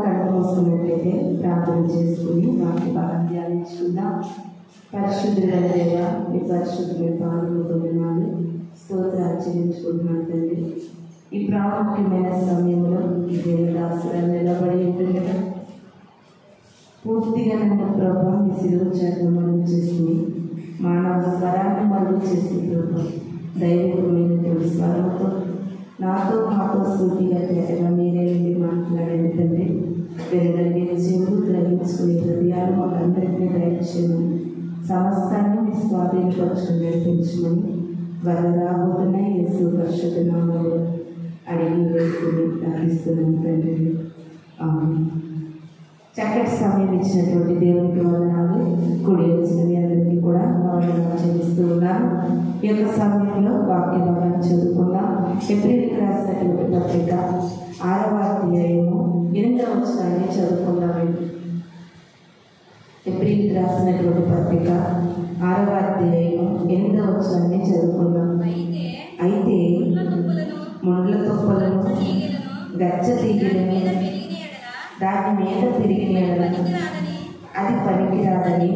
కళ్ళు మూసుకున్నట్లయితే ప్రార్థన చేసుకుని వాటి భాగం ధ్యానించుకుందాం. పరిశుద్ధుల దేవ, మీ పరిశుద్ధుల పాల్గొన్నాను, స్తోత్రాలు చెల్లించుకుంటున్నాను తండ్రి. ఈ ప్రాముఖ్యమైన సమయంలో ఈ దేవదాసులను నిలబడి ఉంటుండగా పూర్తిగా నన్ను ప్రభావ మీ శిలువ చేతులు మరుగు చేసుకుని మానవ స్వరాన్ని మరుగు చేసి ప్రభావ దైవికమైనటువంటి స్వరంతో నాతో మాతో సూటిగా తేటగా మీరే నుండి మాట్లాడండి తండ్రి. వినగలిగిన చెవులు గ్రహించుకునే హృదయాలు మాకందరికీ దయచేయమని, సమస్తాన్ని మీ స్వాధీనపరచుకుని నడిపించమని త్వరగా రాబోతున్న యేసు పరిశుద్ధ నామములో అడిగి వేసుకుని ప్రార్థిస్తున్నాను తండ్రి. ఆమేన్. చక్కటి సమయం ఇచ్చినటువంటి దేవునికి వందనాలు. కూడి వచ్చిన మీ అందరికీ కూడా వందనాలు చెల్లిస్తూ ఉన్నాను. ఈ యొక్క సమయంలో వాక్య భాగాన్ని చదువుకుందాం. ఏప్రిల్కి రాసినటువంటి పత్రిక 6వ అధ్యాయము 8వ వచనాన్ని చదువుకుందామండి. ఏప్రిల్కి రాసినటువంటి పత్రిక 6వ అధ్యాయము 8వ వచనాన్ని చదువుకుందాం. అయితే ముండ్ల తుప్పలను గచ్చ తీగలను దాని మీద పెరిగిన అది పనికిరాదని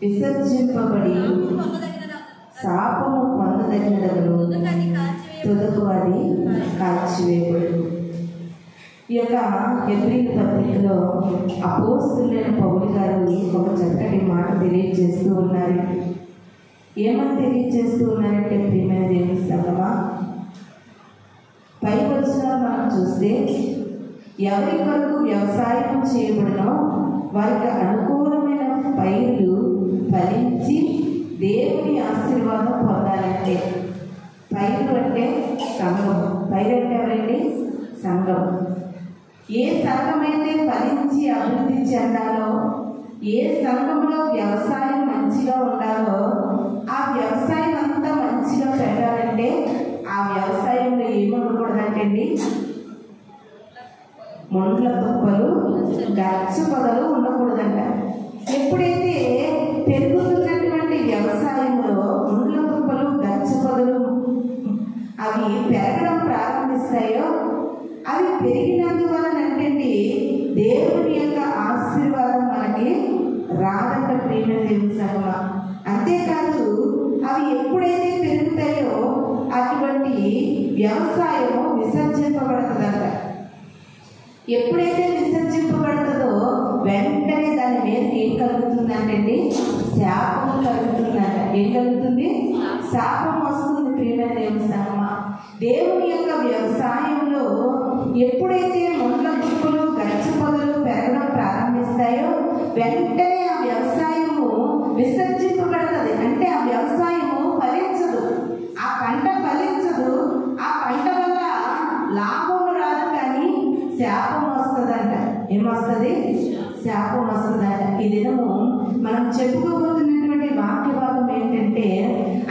విసర్జింపబడి శాపము పొందదగినదను తుదకు అది కాల్చివేయబడు. ఈ యొక్క ఏప్రిల్ పత్రికలో అపోస్తలుడైన పౌలు గారు ఒక చక్కటి మాట తెలియజేస్తూ ఉన్నారు. ఏమని తెలియజేస్తూ ఉన్నారంటే, ప్రియమైన దేవుని సంగమా, పై వచనాలు మనం చూస్తే ఎవరి కొరకు వ్యవసాయం చేయబడినో వారికి అనుకూలమైన పైర్లు ఫలించి దేవుని ఆశీర్వాదం పొందాలంటే, పైరు అంటే సంఘం. పైరు అంటే ఎవరండి? సంఘం. ఏ సంఘం అయితే ఫలించి అభివృద్ధి చెందాలో, ఏ సంఘంలో వ్యవసాయం మంచిగా ఉండాలో, ఆ వ్యవసాయం అంతా మంచిగా పెట్టాలంటే ఆ వ్యవసాయంలో ఏమనకూడదంటే అండి, ముండ్ల తుప్పలు గచ్చ పొదలు ఉండకూడదంట. ఎప్పుడైతే పెరుగుతున్నటువంటి వ్యవసాయంలో ముండ్ల తుప్పలు గచ్చ పొదలు అవి పెరగడం ప్రారంభిస్తాయో, అవి పెరిగినందువలనంటండి దేవుని యొక్క ఆశీర్వాదం మనకి రాదంట. ప్రియమైన దేవుని సంగమా, అంతేకాదు అవి ఎప్పుడైతే పెరుగుతాయో అటువంటి వ్యవసాయము విసర్జింపబడుతుందంట. ఎప్పుడైతే విసర్జింపబడుతుందో వెంటనే దాని మీద ఏం కలుగుతుందంటే శాపం కలుగుతుందంట. ఏం కలుగుతుంది? శాపం వస్తుంది. ప్రియమైన దేవుని సంగమా, దేవుని యొక్క వ్యవసాయంలో ఎప్పుడైతే ముండ్ల తుప్పలు గచ్చ పొదలు పెరగడం ప్రారంభిస్తాయో వెంటనే ఆ వ్యవసాయము విసర్జింపబడుతుంది. అంటే ఆ వ్యవసాయము ఫలించదు, ఆ పంట ఫలించదు, ఆ పంట వల్ల లాభం రాదు, కానీ శాపం వస్తుందంట. ఏమొస్తుంది? శాపం వస్తుందంట. ఈ దినము మనం చెప్పుకోబోతున్నటువంటి వాక్య భాగం ఏంటంటే,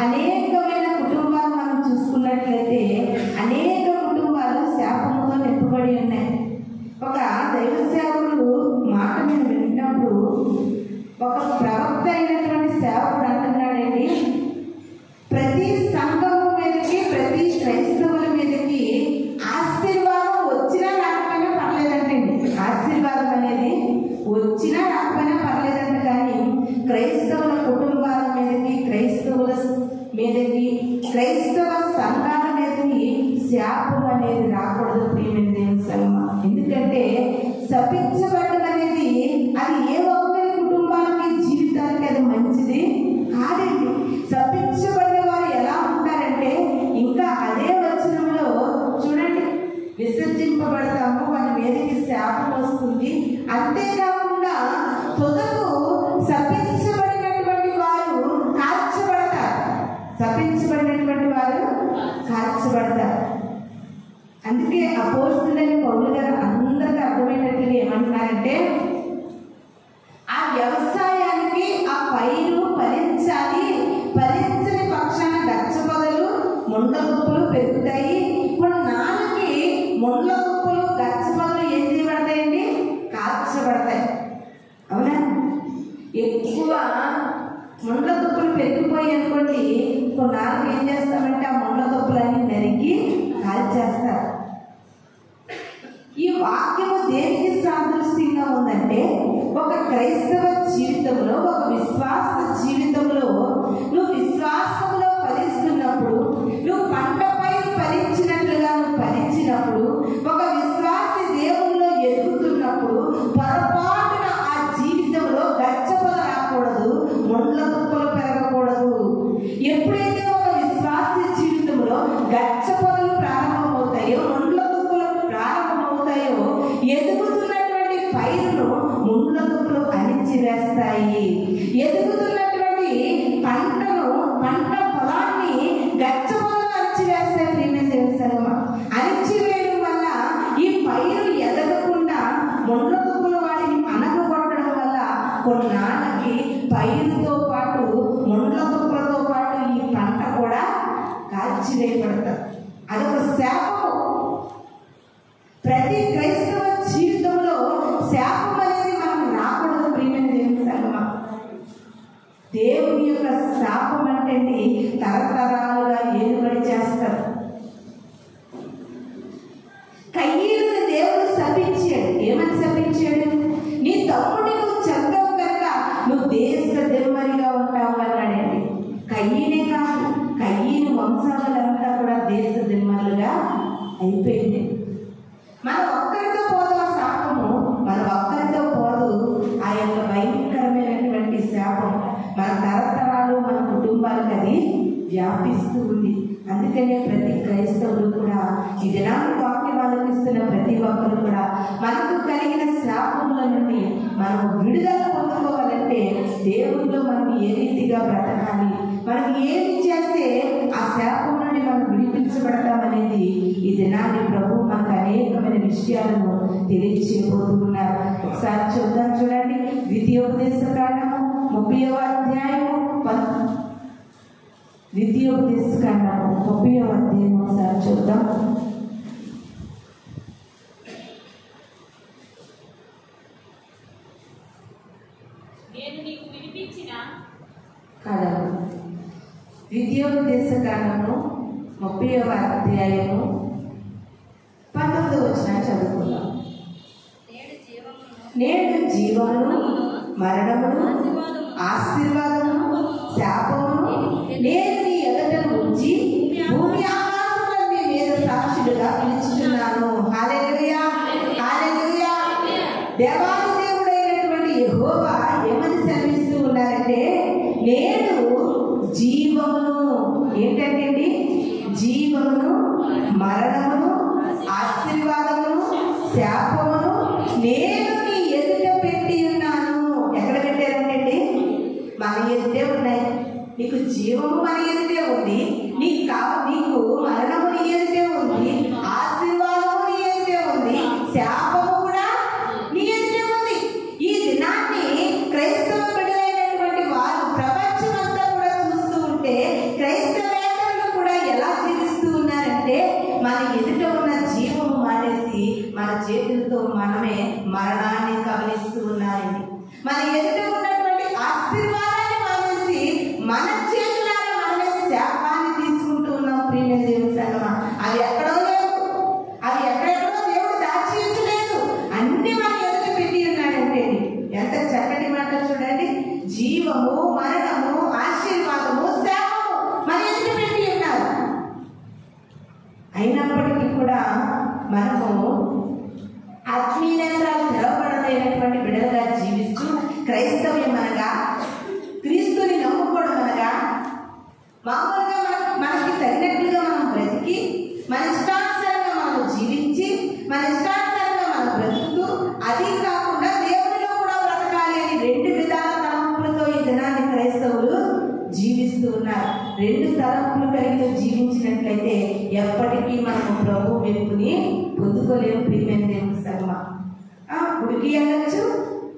అనేకమైన కుటుంబాలు మనం చూసుకున్నట్లయితే అనేక కుటుంబాలు శాపంతో నింపబడి ఉన్నాయి. ఒక దైవ సేవకుడు మాట నేను వింటున్నప్పుడు ఒక ప్రవక్త అయినటువంటి సేవకుడు అంటున్నాడండి, ప్రతి సంఘము మీదకి, ప్రతి క్రైస్తవుల మీదకి ఆశీర్వాదం వచ్చినా రాకపోయినా పర్లేదంటండి. ఆశీర్వాదం అనేది వచ్చినా రాకపోయినా పర్లేదంట, కానీ క్రైస్తవుల కుటుంబాల మీదకి, క్రైస్తవుల మీదకి, క్రైస్తవ సంఘాల మీదకి శాపం అనేది రాకూడదు. ప్రియమైన దేవుని సంగమా, ఎందుకంటే శపించబడడం అనేది అది ఏ ఒక్కరి కుటుంబాలకి, జీవితానికి అది మంచిది కాదండి. శపించబడిన వారు ఎలా ఉంటారంటే, ఇంకా అదే వచనంలో చూడండి, విసర్జింపబడతాము, వారి మీదకి శాపం వస్తుంది. అంతేకాకుండా తుదకు శపించబడినటువంటి వారు కాల్చబడతారు. శపించబడినటువంటి వారు కాల్చబడతారు. అందుకే అపోస్తలుడైన పౌలు గారు అందరికీ అర్థమైనట్టుగా ఏమంటున్నారంటే, ఆ వ్యవసాయానికి ఆ పైరు ఫలించాలి, ఫలించని పక్షాన గచ్చ పొదలు ముండ్ల తుప్పలు పెరుగుతాయి. ఇప్పుడు నాన్నకి ముండ్ల తుప్పలు గచ్చ పొదలు ఏం చేయబడతాయండి? కాల్చబడతాయి. అవునా? ఎక్కువ ముండ్ల తుప్పలు పెరిగిపోయి అనుకోండి, కొన్నాళ్ళు ఏం చేస్తామంటే ఆ ముండ్ల తుప్పలన్నీ నరికి కాల్చేస్తారు. ఈ వాక్యము దేనికి సాదృశ్యంగా ఉందంటే, ఒక క్రైస్తవ జీవితంలో, ఒక విశ్వాస జీవితంలో నువ్వు విశ్వాసంలో ఫలిస్తున్నప్పుడు, నువ్వు పంటపై ఫలించినట్లుగా నువ్వు ఫలించినప్పుడు, ఒక విశ్వాసి దేవుల్లో ఎదుగుతున్నప్పుడు పొరపాటున ఆ జీవితంలో గచ్చపొద రాకూడదు, ముండ్ల తుప్పలు పెరగకూడదు. ఎప్పుడైతే ఒక విశ్వాసి జీవితంలో గచ్చపొదలు ప్రారంభమవుతాయో, ముండ్ల తుప్పలు ప్రారంభమవుతాయో, ఎదుగుతున్నటువంటి పైరును ముండ్ల తుప్పలు అణిచివేస్తాయి. ఎదుగుతున్నటువంటి పంట పొలాన్ని గచ్చపొదలు అణిచివేస్తాయి. ప్రియమైన దేవుని సంగమా, అణిచివేయడం వల్ల ఈ పైరు ఎదగకుండా ముండ్ల తుప్పలు వాటిని అనగగొట్టడం వల్ల కొన్నాళ్ళకి పైరుతో పాటు ముండ్ల తుప్పలతో పాటు ఈ పంట కూడా కాల్చివేయబడతారు. అదొక శాపము. ప్రతి క్రైస్తవ జీవితంలో శాపం అనేది మనకు రాకూడదు. ప్రియమైన దేవుని సంగమా, దేవుని యొక్క శాపం అంటే తరతరాలుగా ఏలుబడి చేస్తారు. కయ్యేలును దేవుడు శపించాడు. ఏమని శపించాడు? నీ తమ్ముడిని నువ్వు చంపవు కనుక నువ్వు దేశ దిమ్మరిగా ఉంటావు అన్నాడండి. కయ్యనే కాదు, కయ్యని వంశాలంతా కూడా దేశ దిమ్మలుగా అయిపోయింది. మన ఒక్కరితో పోదు ఆ శాపము, మన ఒక్కరితో పోదు ఆ యొక్క భయంకరమైనటువంటి శాపం. మన తరతరాలు, మన కుటుంబాలకు అది వ్యాపిస్తూ ఉంది. అందుకనే ప్రతి క్రైస్తవులు కూడా ఈ దినాన్ని వాక్యం ఆలోచిస్తున్న ప్రతి ఒక్కరు కూడా మనకు కలిగిన శాపముల నుండి మనం విడుదల పొందుకోవాలంటే దేవుడిలో మనం ఏ రీతిగా బ్రతకాలి, మనం ఏమి చేస్తే ఆ శాపం నుండి మనం విడిపించబడతామనేది ఈ దినాన్ని ప్రభు మనకు అనేకమైన విషయాలను తెలియచేయబోతున్నారు. ఒకసారి చూద్దాం. చూడండి, ద్వితీయోపదేశకాండము 30వ అధ్యాయము, ద్వితీయోపదేశకాండము 30వ అధ్యాయం ఒకసారి చూద్దాం. కాదు, ద్వితీయోపదేశకాండము 30వ అధ్యాయము 19వ వచనం చదువుకుందాం. నేడు జీవమును మరణమును ఆశీర్వాదమును శాపమును నేను నీ ఎదుట ఉంచి భూమి ఆకాశముల నీ మీద సాక్షులుగా పిలుచుచున్నాను. హల్లెలూయా, హల్లెలూయా. దేవాది దేవుడైనటువంటి యెహోవా ఏమని సెలవిస్తూ ఉన్నారంటే, నేడు జీవమును, ఏంటంటే జీవమును మరణమును ఆశీర్వాదమును శాపమును నేను నీ ఎదుట పెట్టి ఉన్నాను. ఎక్కడ పెట్టారంటే మన ఎదుటే ఉన్నాయి. నీకు జీవము మన ఎదుటే ఉంది, నీకు మరణము నీ ఎదుటే ఉంది, ఆశీర్వాదము నీ ఎదుటే ఉంది, శాపము కూడా నీ ఎదుటే ఉంది. ఈ దినాన్ని క్రైస్తవ బిడ్డలైనటువంటి వారు ప్రపంచమంతా కూడా చూస్తూ ఉంటే క్రైస్తవేతరులు కూడా ఎలా జీవిస్తూ ఉన్నారంటే, మన ఎదుట ఉన్న జీవము మానేసి మన చేతులతో మనమే మరణాన్ని కబలిస్తూ ఉన్నారండి. మన ఎదుట ఉన్నటువంటి ఆశీర్వాదాన్ని మానేసి మన చేతులారా మనమే శాపాన్ని తీసుకుంటూ ఉన్నాం. ప్రియమైన దేవుని సంగమా, అవి ఎక్కడో లేవు, అవి ఎక్కడెక్కడో దేవుడు దాచి ఉంచలేదు, అన్ని మన ఎదుట పెట్టి ఉన్నాడంటే. ఎంత చక్కటి మాట చూడండి. జీవము మరణము ఆశీర్వాదము శాపము మన ఎదుట పెట్టి ఉన్నారు. అయినప్పటికీ కూడా మనము ఆత్మీయ నేత్రాలు తెరవబడలేనటువంటి బిడ్డలుగా జీవిస్తూ క్రైస్తవ్యం అనగా, క్రీస్తుని నమ్ముకోవడం అనగా, మామూలుగా మనకి తగినట్లుగా మనం బ్రతికి మన ఇష్టానుసారంగా మనం జీవించి మన ఇష్టానుసారంగా మనం బ్రతుకుతూ, అది కాకుండా దేవునిలో కూడా బ్రతకాలి అని 2 విధాల తలంపులతో ఈ దినాన్ని క్రైస్తవులు జీవిస్తూ ఉన్నారు. 2 తలంపులు కలిగి జీవించినట్లయితే ఎప్పటికీ మనము ప్రభు వెలుగుని పొందుకోలేము. ప్రియమైన దేవుని సంగమా, గుడికి వెళ్ళచ్చు,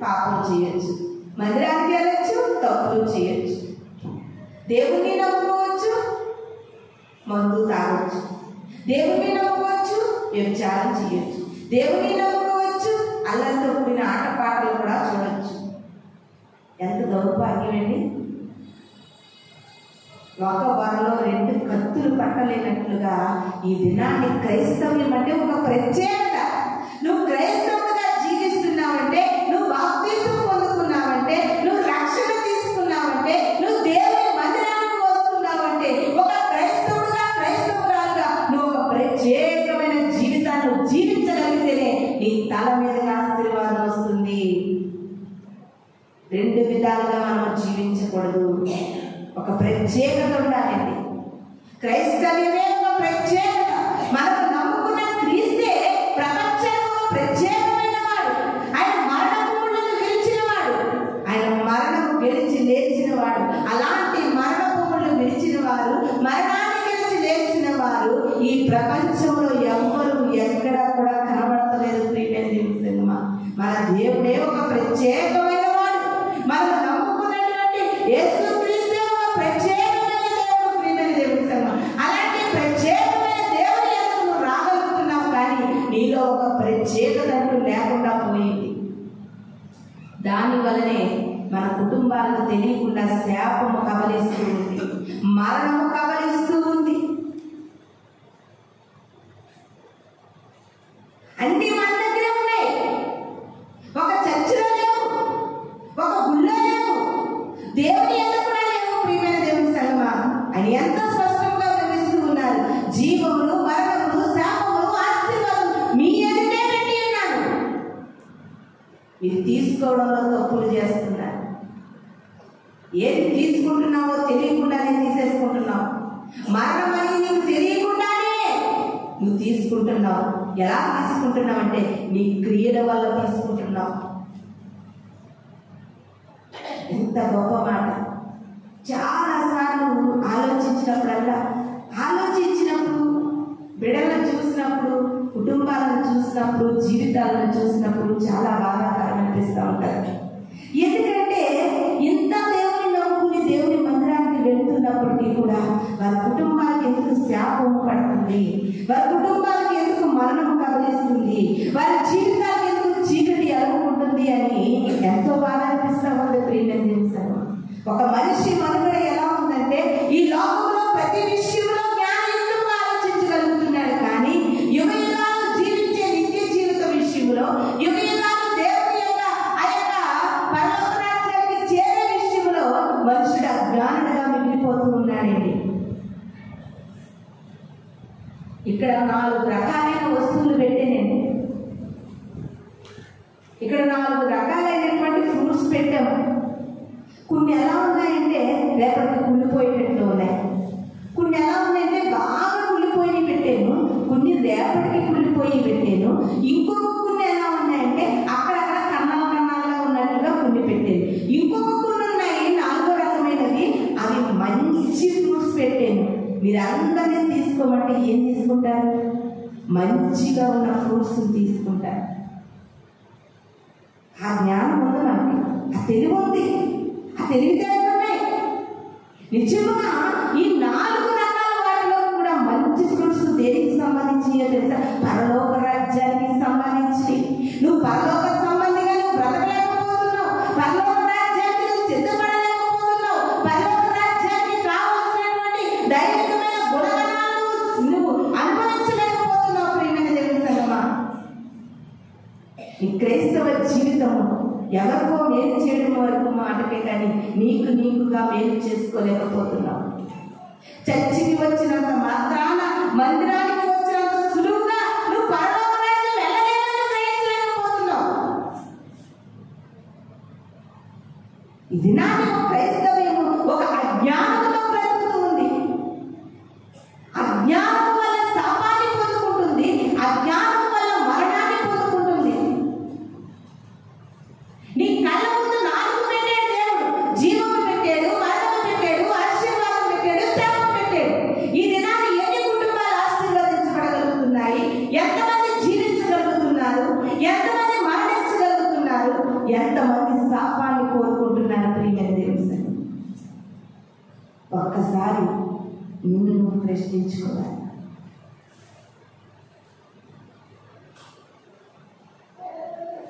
పాపం చేయొచ్చు, మందిరానికి వెళ్ళచ్చు, తప్పులు చేయొచ్చు, దేవుణ్ణి నమ్ముకోవచ్చు, మందు తాగొచ్చు, దేవుణ్ణి నమ్ముకోవచ్చు, వ్యభిచారం చేయొచ్చు, దేవుణ్ణి నమ్ముకోవచ్చు, అల్లరితో కూడిన ఆటపాటలు కూడా చూడొచ్చు. ఎంత దౌర్భాగ్యం అండి. ఒక వరలో 2 కత్తులు పట్టలేనట్లుగా ఈ దినాన్ని క్రైస్తవ్యం అంటే ఒక ప్రత్యేకత. నువ్వు నీ తల మీదకి ఆశీర్వాదం వస్తుంది. రెండు విధాలుగా మనం జీవించకూడదు. ఒక ప్రత్యేకత ఉండాలండి. క్రైస్తవ్యమే ఒక ప్రత్యేకత. మనం నమ్ముకున్న క్రీస్తే ప్రపంచంలో ప్రత్యేకమైన వాడు. ఆయన మరణములను గెలిచిన వాడు. ఆయన మరణం గెలిచి లేచిన వాడు. అలాంటి మరణములను గెలిచిన వారు, మరణాన్ని గెలిచి లేచిన వారు ఈ ప్రపంచంలో ఎవ్వరు ఎక్కడా కూడా కనబడతలేదు. ప్రియమైన దేవుని మన దేవుడే ఒక ప్రత్యేకమైన వాడు. మనం నమ్ముకున్నటువంటి యేసుక్రీస్తు ఒక ప్రత్యేకమైన దేవుడు. ప్రియమైన దేవుని సంగమా, అలాంటి ప్రత్యేకమైన దేవుని ఎదురు నువ్వు రాగలుగుతున్నావు. కానీ నీలో ఒక ప్రత్యేకత అంటూ లేకుండా పోయింది. దాని వలనే మన కుటుంబాలకు తెలియకుండా శాపము కబలిస్తూ ఉంది, మరణము కబలిస్తూ ఉంది. అన్ని మన దగ్గర ఉన్నాయి. ఒక చర్చిలో లేవు, ఒక గుళ్ళో లేవు, దేవుని ఎందుకు లేవు. ప్రియమైన దేవుని సంగమా, అని ఎంత స్పష్టంగా వివరిస్తూ ఉన్నారు. జీవములు, మరణములు, శాపములు, ఆశీర్వాదం మీ ఎదుటే పెట్టి ఉన్నాను. మీరు తీసుకోవడంలో తప్పులు చేస్తున్నారు. ఏది తీసుకుంటున్నావో తెలియకుండానే తీసేసుకుంటున్నావు. మరణం అనేది నీకు తెలియకుండానే నువ్వు తీసుకుంటున్నావు. ఎలా తీసుకుంటున్నావు అంటే నీ క్రియల వల్ల తీసుకుంటున్నావు. ఎంత గొప్ప మాట. చాలాసార్లు ఆలోచించినప్పుడు బిడ్డలను చూసినప్పుడు, కుటుంబాలను చూసినప్పుడు, జీవితాలను చూసినప్పుడు చాలా బాధాకరం అనిపిస్తూ ఉంటారు. ఎందుకంటే ఇంత దేవుని నమ్ముకుని దేవుని మందిరానికి వెళ్తున్నప్పటికీ కూడా వారి కుటుంబాలకు ఎందుకు శాపం పడుతుంది, వారి కుటుంబాలకు ఎందుకు మరణం కబలిస్తుంది, వారి జీవితాలకు ఎందుకు చీకటి అలుముకుంటుంది అని ఎంతో బాధ అనిపిస్తూ ఉంది. ప్రియమైన ఒక మనిషి మనుగడ ఎలా ఉందంటే ఈ లోకంలో ప్రతి విషయంలో జ్ఞానయుక్తంగా ఆలోచించగలుగుతున్నాడు. కానీ యుగయుగాలు జీవించే నిత్య జీవిత విషయంలో, యుగయుగాలు దేవుని యొక్క ఆ యొక్క పరలోక రాజ్యానికి చేరే విషయంలో మనుషుడు అజ్ఞానుడిగా మిగిలిపోతూ ఉన్నాడండి. ఇక్కడ 4 రకాలైన వస్తువులు పెట్టానండి. ఇక్కడ 4 రకాలైనటువంటి ఫ్రూట్స్ పెట్టాము. కొన్ని ఎలా ఉన్నాయంటే రేపటికి కుళ్ళిపోయేటట్లు ఉన్నాయి. కొన్ని ఎలా ఉన్నాయంటే బాగా కుళ్ళిపోయి పెట్టాను. కొన్ని రేపటికి కుళ్ళిపోయి పెట్టాను. ఇంకొక కొన్ని ఎలా ఉన్నాయంటే అక్కడక్కడ కన్నాలుగా ఉన్నట్లుగా కొన్ని పెట్టాను. ఇంకొక కొన్ని ఉన్నాయి 4వ రకమైనవి, అవి మంచి ఫ్రూట్స్ పెట్టాను. మీరు అందరినీ తీసుకోమంటే ఏం తీసుకుంటారు? మంచిగా ఉన్న ఫ్రూట్స్ తీసుకుంటారు. ఆ జ్ఞానం ఉంది మనకి, ఆ తెలివి ఉంది, ఆ తెలివితేటలు ఉన్నాయి. నిజంగా ఈ 4 రకాల వాటిలో కూడా మంచి ఫ్రూట్స్ దేనికి సంబంధించినయో తెలుసా? పరలోక రాజ్యానికి సంబంధించి. నువ్వు పరలోక సంబంధిగా నువ్వు బ్రతకలేకపోతున్నావు. పరలోక రాజ్యానికి నువ్వు సిద్ధపడలేకపోతున్నావు. పరలోక రాజ్యానికి కావాల్సినటువంటి దైవికమైన గుణగణాలు నువ్వు అనుభవించలేకపోతున్నావు. ప్రియమైన దేవుని సంగమా, ఈ క్రైస్తవ జీవితం ఎవరికో మేలు చేయడం వరకు మాటకే కానీ నీకుగా మేలు చేసుకోలేకపోతున్నావు. చర్చికి వచ్చినంత మాత్రాన, మందిరానికి వచ్చినంత సులువుగా నువ్వు పరలోక రాజ్యం వెళ్ళలేదని గ్రహించలేకపోతున్నావు. ఇది నాటి క్రైస్తవ్యము ఒక అజ్ఞానంతో బ్రతుకుతూ ఉంది. అజ్ఞానం వల్ల శాపాన్ని పొందుకుంటుంది, అజ్ఞానం వల్ల మరణాన్ని పొందుకుంటుంది. నీ కళ్ళ ముందు 4 పెట్టాడు దేవుడు. జీవము పెట్టాడు, మరణము పెట్టాడు, ఆశీర్వాదం పెట్టాడు, శాపం పెట్టాడు. ఈ దినాన్ని ఎన్ని కుటుంబాలు ఆశీర్వదించబడగలుగుతున్నాయి? ఎంతమంది జీవించగలుగుతున్నారు? ఎంతమంది మరణించగలుగుతున్నారు? ఎంతమంది శాపాన్ని కోరుకుంటున్నారు? ప్రియమైన దేవుని ఒక్కసారి నిన్ను నువ్వు ప్రశ్నించుకోవాలి.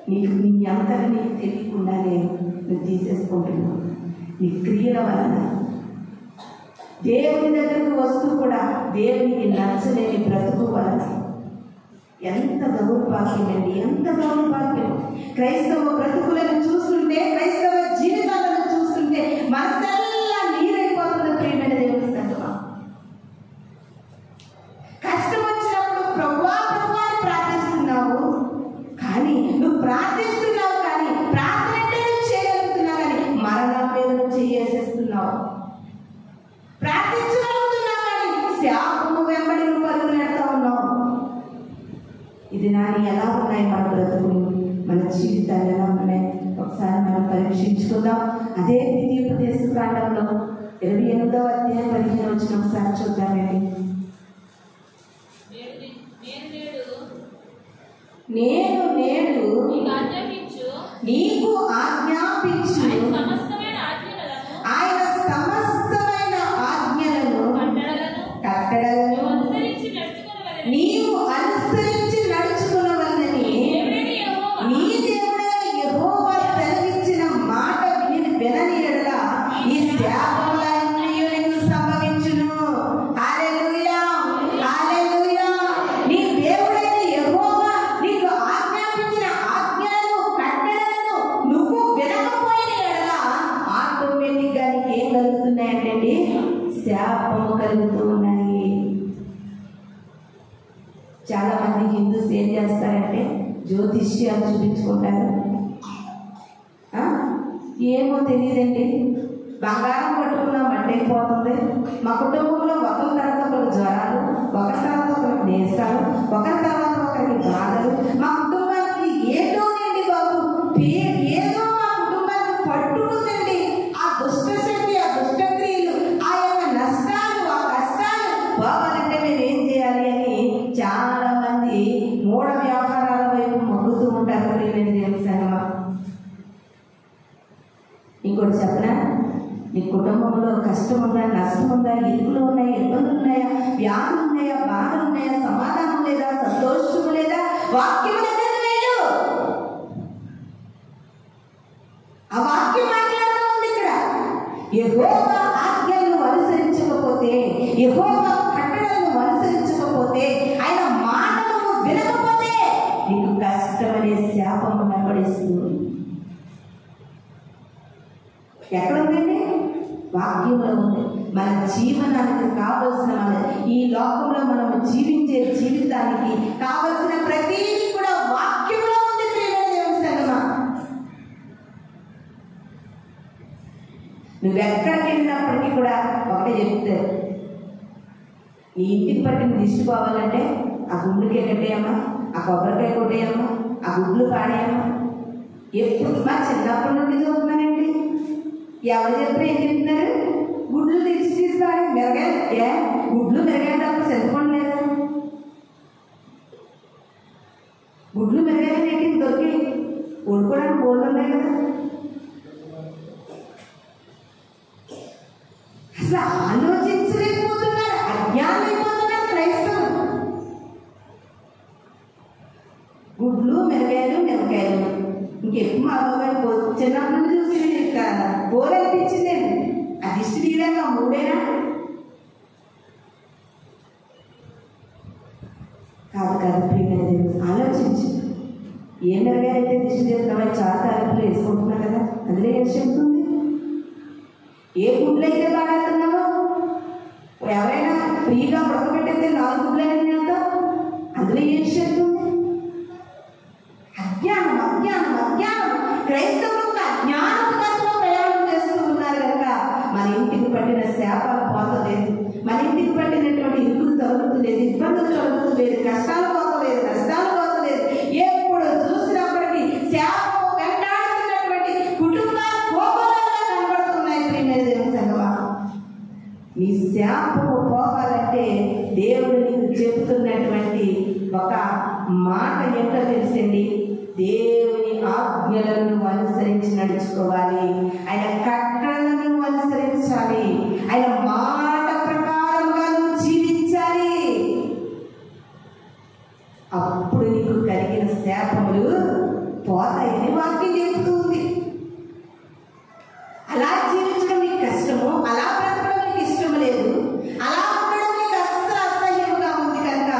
నీకు నీ అంతగా నీకు తెలియకుండానే నువ్వు తీసేసుకుంటున్నావు. నీ క్రియల వలన దేవుని దగ్గరకు వస్తూ కూడా దేవునికి నచ్చలేని బ్రతుకు వలన ఎంత దౌర్భాగ్యం అండి, ఎంత దౌర్భాగ్యం. క్రైస్తవ బ్రతుకులను చూస్తుంటే, క్రైస్తవ జీవితాలను చూస్తుంటే మనసెల్లా నీరైపోతున్న ప్రియమైన దేవుని సంగమా. కష్టం వచ్చినప్పుడు ప్రభువా ప్రభువా అని ప్రార్థిస్తున్నావు, ఇది నాని ఎలా ఉన్నాయి మన బ్రతుకులు, మన జీవితాలు ఎలా ఉన్నాయి ఒకసారి మనం పరీక్షించుకుందాం. అదే ద్వితీయోపదేశ కాండంలో 28వ అధ్యాయం 15 వచ్చిన ఒకసారి చూద్దామండి. నేను నేడు నీకు ఆజ్ఞాపించు ఆయన సమస్తమైన ఆజ్ఞలను కట్టడలను నీవు అనుసరించి నడుచుకున్నవన్నీ నీ దేవుడైన యెహోవా సెలవిచ్చిన మాట వినని యెడల ఈ శాపములన్నీ నీకు సంభవించును. హల్లెలూయా, హల్లెలూయా. నీ దేవుడైన యెహోవా నీకు ఆజ్ఞాపించిన ఆజ్ఞలను కట్టడలను నువ్వు వినకపోయిన యెడల ఆటోమేటిక్గా నీకు ఏం కలుగుతున్నాయంటే శాపము కలుగుతూ ఉన్నాయి. చాలా మంది హిందూస్ ఏం చేస్తారంటే జ్యోతిష్యాలు చూపించుకుంటారు. ఏమో తెలియదండి, బంగారం పట్టుకున్నాం అంటే అయిపోతుంది. మా కుటుంబంలో ఒకరి తర్వాత ఒకరు జ్వరాలు, ఒకరి తర్వాత ఒకరికి నేస్తాలు, ఒకరి తర్వాత ఒకరికి బాధలు. మా కుటుంబానికి ఏదోనండి బాబు, ఏదో మా కుటుంబానికి పట్టుకుందండి. ఆ దుష్టశక్తి, ఆ దుష్టక్రియలు, ఆ యొక్క నష్టాలు, ఆ కష్టాలు పోవాలంటే మేము ఏం చేయాలి అని చాలా మంది మూఢ వ్యాపారాల వైపు మొగ్గుతూ ఉంటారు. తెలుసానమ్మా, ఇంకోటి చెప్పనా, నీ కుటుంబంలో కష్టం ఉందా, నష్టం ఉందా, ఇరుకులు ఉన్నాయా, ఇబ్బందులు ఉన్నాయా, వ్యాధులు ఉన్నాయా, బాధలు ఉన్నాయా, సమాధానం లేదా, సంతోషం లేదా, వాక్యం లేదు. ఆ వాక్యం మాట్లాడుతూ ఉంది ఇక్కడ. యెహోవా ఆజ్ఞలను అనుసరించకపోతే, యెహోవా కట్టడలను అనుసరించకపోతే, ఆయన మాటలను వినకపోతే నీకు కష్టమనే శాపము వెంబడిస్తుంది. ఎక్కడ ఉందండి? వాక్యంలో ఉంది. మన జీవనానికి కావలసిన, ఈ లోకంలో మనం జీవించే జీవితానికి కావలసిన ప్రతిదీ కూడా వాక్యంలో ఉంది. ప్రియమైన నువ్వెక్కడికి వెళ్ళినప్పటికీ కూడా ఒకటే చెప్తారు, నీ ఇంటికి పట్టిన దిష్టి పోవాలంటే ఆ గుండుకే కట్టేయమ్మా, ఆ కొబ్బరికాయ కొట్టేయమ్మా, ఆ గుడ్లు పాడేయమ్మా. ఎప్పుడు మా చిన్నప్పటి నుండి చదువుతున్నానండి, ఎవరు చెప్పిన ఏం చెప్తున్నారు, గుడ్లు తీసుకురాడు మెరగా, గుడ్లు మెరగేటప్పుడు చదువుకోండి లేదా, గుడ్లు మెరగాయని ఏంటి దొరికి కొడుకోవడానికి బోర్డు ఉన్నాయి కదా. అసలు ఆలోచించలేకపోతున్నారు, అజ్ఞానం అయిపోతున్నారు క్రైస్తవులు. గుడ్లు మెరగాయలు మిరకాయలు ఇంకెప్పుడు మా బాబాయ్ చిన్నప్పటి నుంచి చూసి బోర్ అనిపించిందండి. అది దిష్టి తీయలేక మూడేనా కాదు ప్రియమైన దేవుడు, ఆలోచించు. ఏ మెరగాయలైతే దిష్టి తీస్తున్నామో చాలా తారీఖులు వేసుకుంటున్నా కదా, అందులో ఏం చెప్తుంది. ఏ గుడ్లు అయితే వాడుతున్నామో, ఎవరైనా ఫ్రీగా ఉడకబెట్టేస్తే 4 గుడ్లు అయినా తింటాం, అందులో ఏం చెప్తుంది. అజ్ఞానం, అజ్ఞానం, అజ్ఞానం. క్రైస్తవులు అజ్ఞానం కోసం ప్రయాణం చేస్తూ ఉన్నారు కనుక మన ఇంటికి పట్టిన శాపాలు పోతలేదు, మన ఇంటికి పట్టినటువంటి ఇరుకులు తొలగుతలేదు, ఇబ్బందులు తొలగుతలేదు, కష్టాలు పోతలేదు, నష్టాలు పోతలేదు. ఎప్పుడు చూసినప్పటికీ శాపము వెంటాడుతున్నటువంటి కుటుంబాలు కోపంగా కనబడుతున్నాయి. ప్రియమైన దేవుని సంగమా, నీ శాపము పోవాలంటే దేవుడు నీకు చెబుతున్నటువంటి ఒక మాట ఏంటో తెలుసండి, దేవుని ఆజ్ఞలను అనుసరించి నడుచుకోవాలి, ఆయన కట్టడలను అనుసరించాలి, ఆయన మాట ప్రకారంగా నువ్వు జీవించాలి. అప్పుడు నీకు కలిగిన శాపములు పోతాయని వాక్యం చెబుతుంది. అలా జీవించడం నీకు కష్టము, అలా బ్రతకడం నీకు ఇష్టం లేదు, అలా ఉండడం నీకు అస్సలు అసహ్యంగా ఉంది కనుక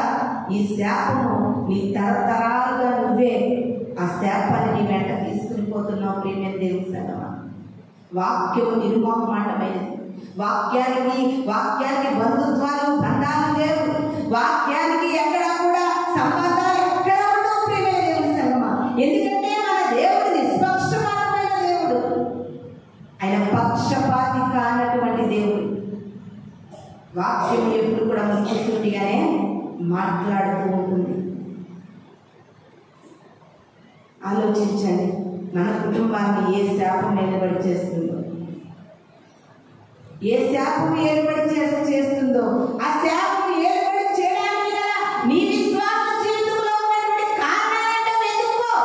ఈ శాపము నీ తరతరాలుగా నువ్వే ఆ శాపాన్ని నీ వెంట తీసుకుని పోతున్నావు. ప్రియమైన దేవుని సంగమా, వాక్యము నిర్మోహమాటమైనది. వాక్యానికి బంధుత్వాలు, బంధాలు లేవు. వాక్యానికి ఎక్కడా కూడా సంబంధాలు ఎక్కడ ఉండవు. ప్రియమైన దేవుని సంగమా, ఎందుకంటే మన దేవుడు నిష్పక్షపాతమైన దేవుడు, ఆయన పక్షపాతి కానటువంటి దేవుడు. వాక్యం ఎప్పుడు కూడా ముఖ్యసూటిగానే మాట్లాడుతూ ఉంటుంది. ఆలోచించండి, మన కుటుంబాన్ని ఏ శాపం ఏర్పడి చేస్తుందో, ఏ శాపం ఏర్పడి చేస్తుందో, ఆ శాపం ఏర్పడి చేయడానికి నీ విశ్వాస జీవితంలో ఉన్నటువంటి కారణాలంటే వెతుక్కో.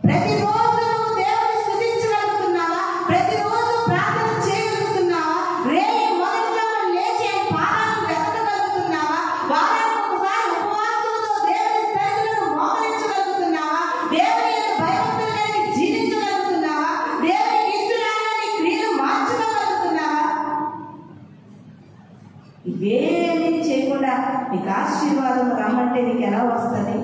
ప్రతిరోజు నువ్వు దేవుని స్తుతించగలుగుతున్నావా? ప్రతిరోజు ప్రార్థన చేయగలుగుతున్నావా? రేపు మొదటిగా లేచి పారాలను వెతకగలుగుతున్నావా? వారానికి ఒకసారి ఉపవాసంతో దేవుని సన్నిధిలో మోకరించగలుగుతున్నావా? దేవుని యొక్క భయభక్తులు కలిగి జీవించగలుగుతున్నావా? దేవుని ఇష్టరాలని క్రియలు మార్చుకోగలుగుతున్నావా? ఇవేమీ చేయకుండా నీకు ఆశీర్వాదం రమ్మంటే నీకు ఎలా వస్తుంది?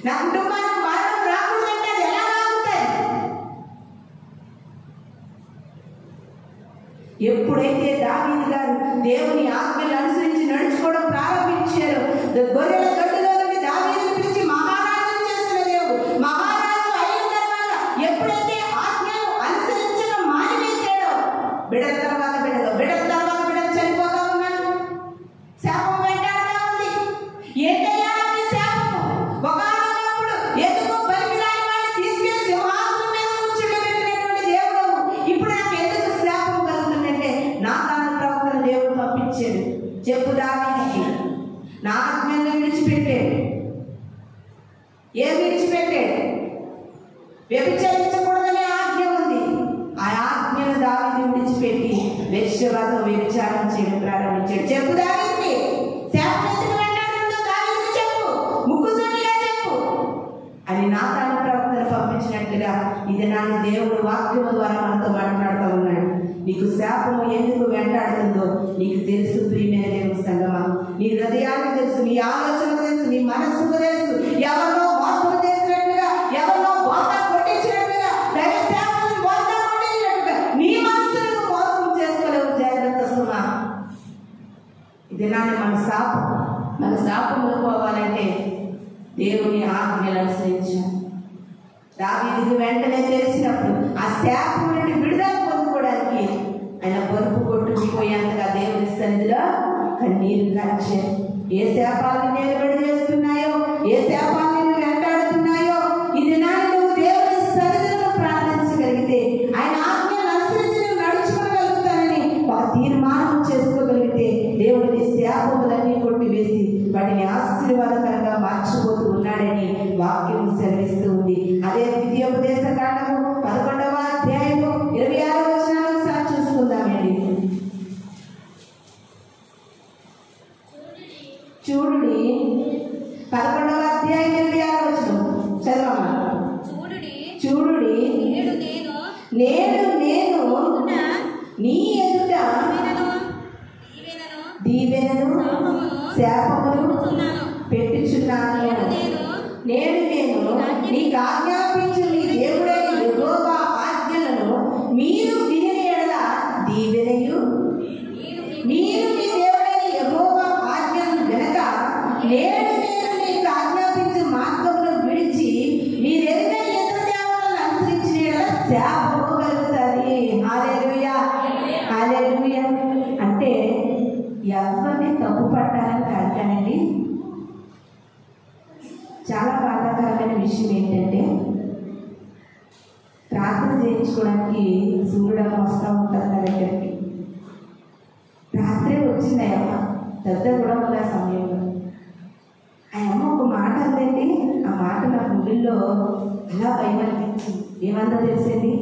నా కుటుంబానికి మరణం రాకూడదంటే అది ఎలా రాగుతుంది? ఎప్పుడైతే దావీదు గారు దేవుని ఆజ్ఞలు అనుసరించి నడుచుకోవడం ప్రారంభించారో, గొర్రెల గడ్డులో నుండి దావీదును పిలిచి మహారాజు చేసిన దేవుడు, మహారాజు అయిన తర్వాత ఎప్పుడైతే ఆజ్ఞలు అనుసరించడం మానివేశాడో, బిడ్డల తర్వాత బిడ్డలు చనిపోతా ఉన్నారు. శాపం వెంటాడుతూ ఉంది. ఏంటయ్యా అది శాపము? ఒకనొకప్పుడు ఎందుకు పనికిరాని వాడిని తీసుకెళ్లి సింహాసనం మీద కూర్చోబెట్టినటువంటి దేవుడు ఇప్పుడు నాకు ఎందుకు శాపం కలుగుతుందంటే నాతాను ప్రవక్తను దేవుడు పంపించాడు. చెప్పు దావీదుకి, నా ఆజ్ఞలను విడిచిపెట్టాడు. ఏం విడిచిపెట్టాడు? వ్యభిచరించకూడదనే ఆజ్ఞ ఉంది. ఆ ఆజ్ఞను దావీదు విడిచిపెట్టి వేశ్యవాదం వ్యభిచారం చేయడం ప్రారంభించాడు. చెప్పు దావీదుకి, శాపం ఎందుకు వెంటాడుతుందో దావీదుకి చెప్పు, ముక్కుసూటిగా చెప్పు అని నాతాను ప్రవక్తను పంపించినట్లుగా ఇది నాని దేవుడు వాక్యము ద్వారా మనతో మాట్లాడుతూ ఉన్నాడు. నీకు శాపము ఎందుకు వెంటాడుతుందో నీకు తెలుసు ప్రియమైన దేవుని సంగమా. నీ హృదయానికి తెలుసు, నీ ఆలోచన తెలుసు, నీ మనస్సుకు తెలుసు. ఎవరినో మోసం చేసినట్లుగా, ఎవరినో బోధ కొట్టించినట్లుగా, దైవ శాపమును బోధ కొట్టించినట్లుగా నీ మనస్సును మోసం చేసుకోలేవు. జాగ్రత్త సుమా. ఇది నాని మన శాపములు పోవాలంటే దేవుని ఆజ్ఞలు అనుసరించాలి. దావీదుకు వెంటనే తెలిసినప్పుడు ఆ శాపం నుండి విడుదల పొందుకోవడానికి ఆయన పరుపు కొట్టుకుపోయేంతగా దేవుని సన్నిధిలో కన్నీరు కార్చారు. ఏ శాపాలను నిలబడి చేస్తున్నాయో, ఏ శాపాలను వెంటాడుతున్నాయో, ఇది నువ్వు దేవుని సన్నిధిలో ప్రార్థించగలిగితే, ఆయన ఆజ్ఞలు అనుసరించి నువ్వు నడుచుకోగలుగుతానని ఒక తీర్మానం చేసుకోగలిగితే దేవుడి శాపములన్నీ కొట్టివేసి వాటిని ఆశీర్వాదకరంగా మార్చిపోతూ ఉన్నాడని వాక్యం సెలవిస్తూ ఉంది. అదే ద్వితీయోపదేశ కాండము 11వ అధ్యాయము 26వ వచనాన్ని ఒకసారి చూసుకుందామండి. చూడుడి 11వ అధ్యాయం 26వ వచనం చదవమా. చూడుడి నేను నీ ఎదుట దీవెనను శాపమును పెట్టుచున్నాను. నేను నీకు ఆజ్ఞాపించు నీ దేవుడైన యెహోవా ఆజ్ఞలను మీరు విని ఎడల దీవెనయు, మీరు మీ దేవుడైన యెహోవా ఆజ్ఞలను వినక నేను నీకు ఆజ్ఞాపించు మార్గమును విడిచి మీరెరుగని ఇతర దేవతలను అనుసరించిన ఎడల శాపము కలుగుతుంది. హల్లెలూయా, హల్లెలూయా. అంటే ఎవరిని తప్పు పట్టాలని కాదు కానండి, చాలా బాధాకరమైన విషయం ఏంటంటే ప్రార్థన చేయించుకోవడానికి సూర్యుడు వస్తూ ఉంటారు నా దగ్గరికి. రాత్రే వచ్చింది అయ్యమ్మ, పెద్ద కూడా ఉన్న సమయంలో ఆ అమ్మ ఒక మాట అందండి. ఆ మాట నా గుండెల్లో అలా భయం అనిపించింది. ఏమందో తెలిసేది,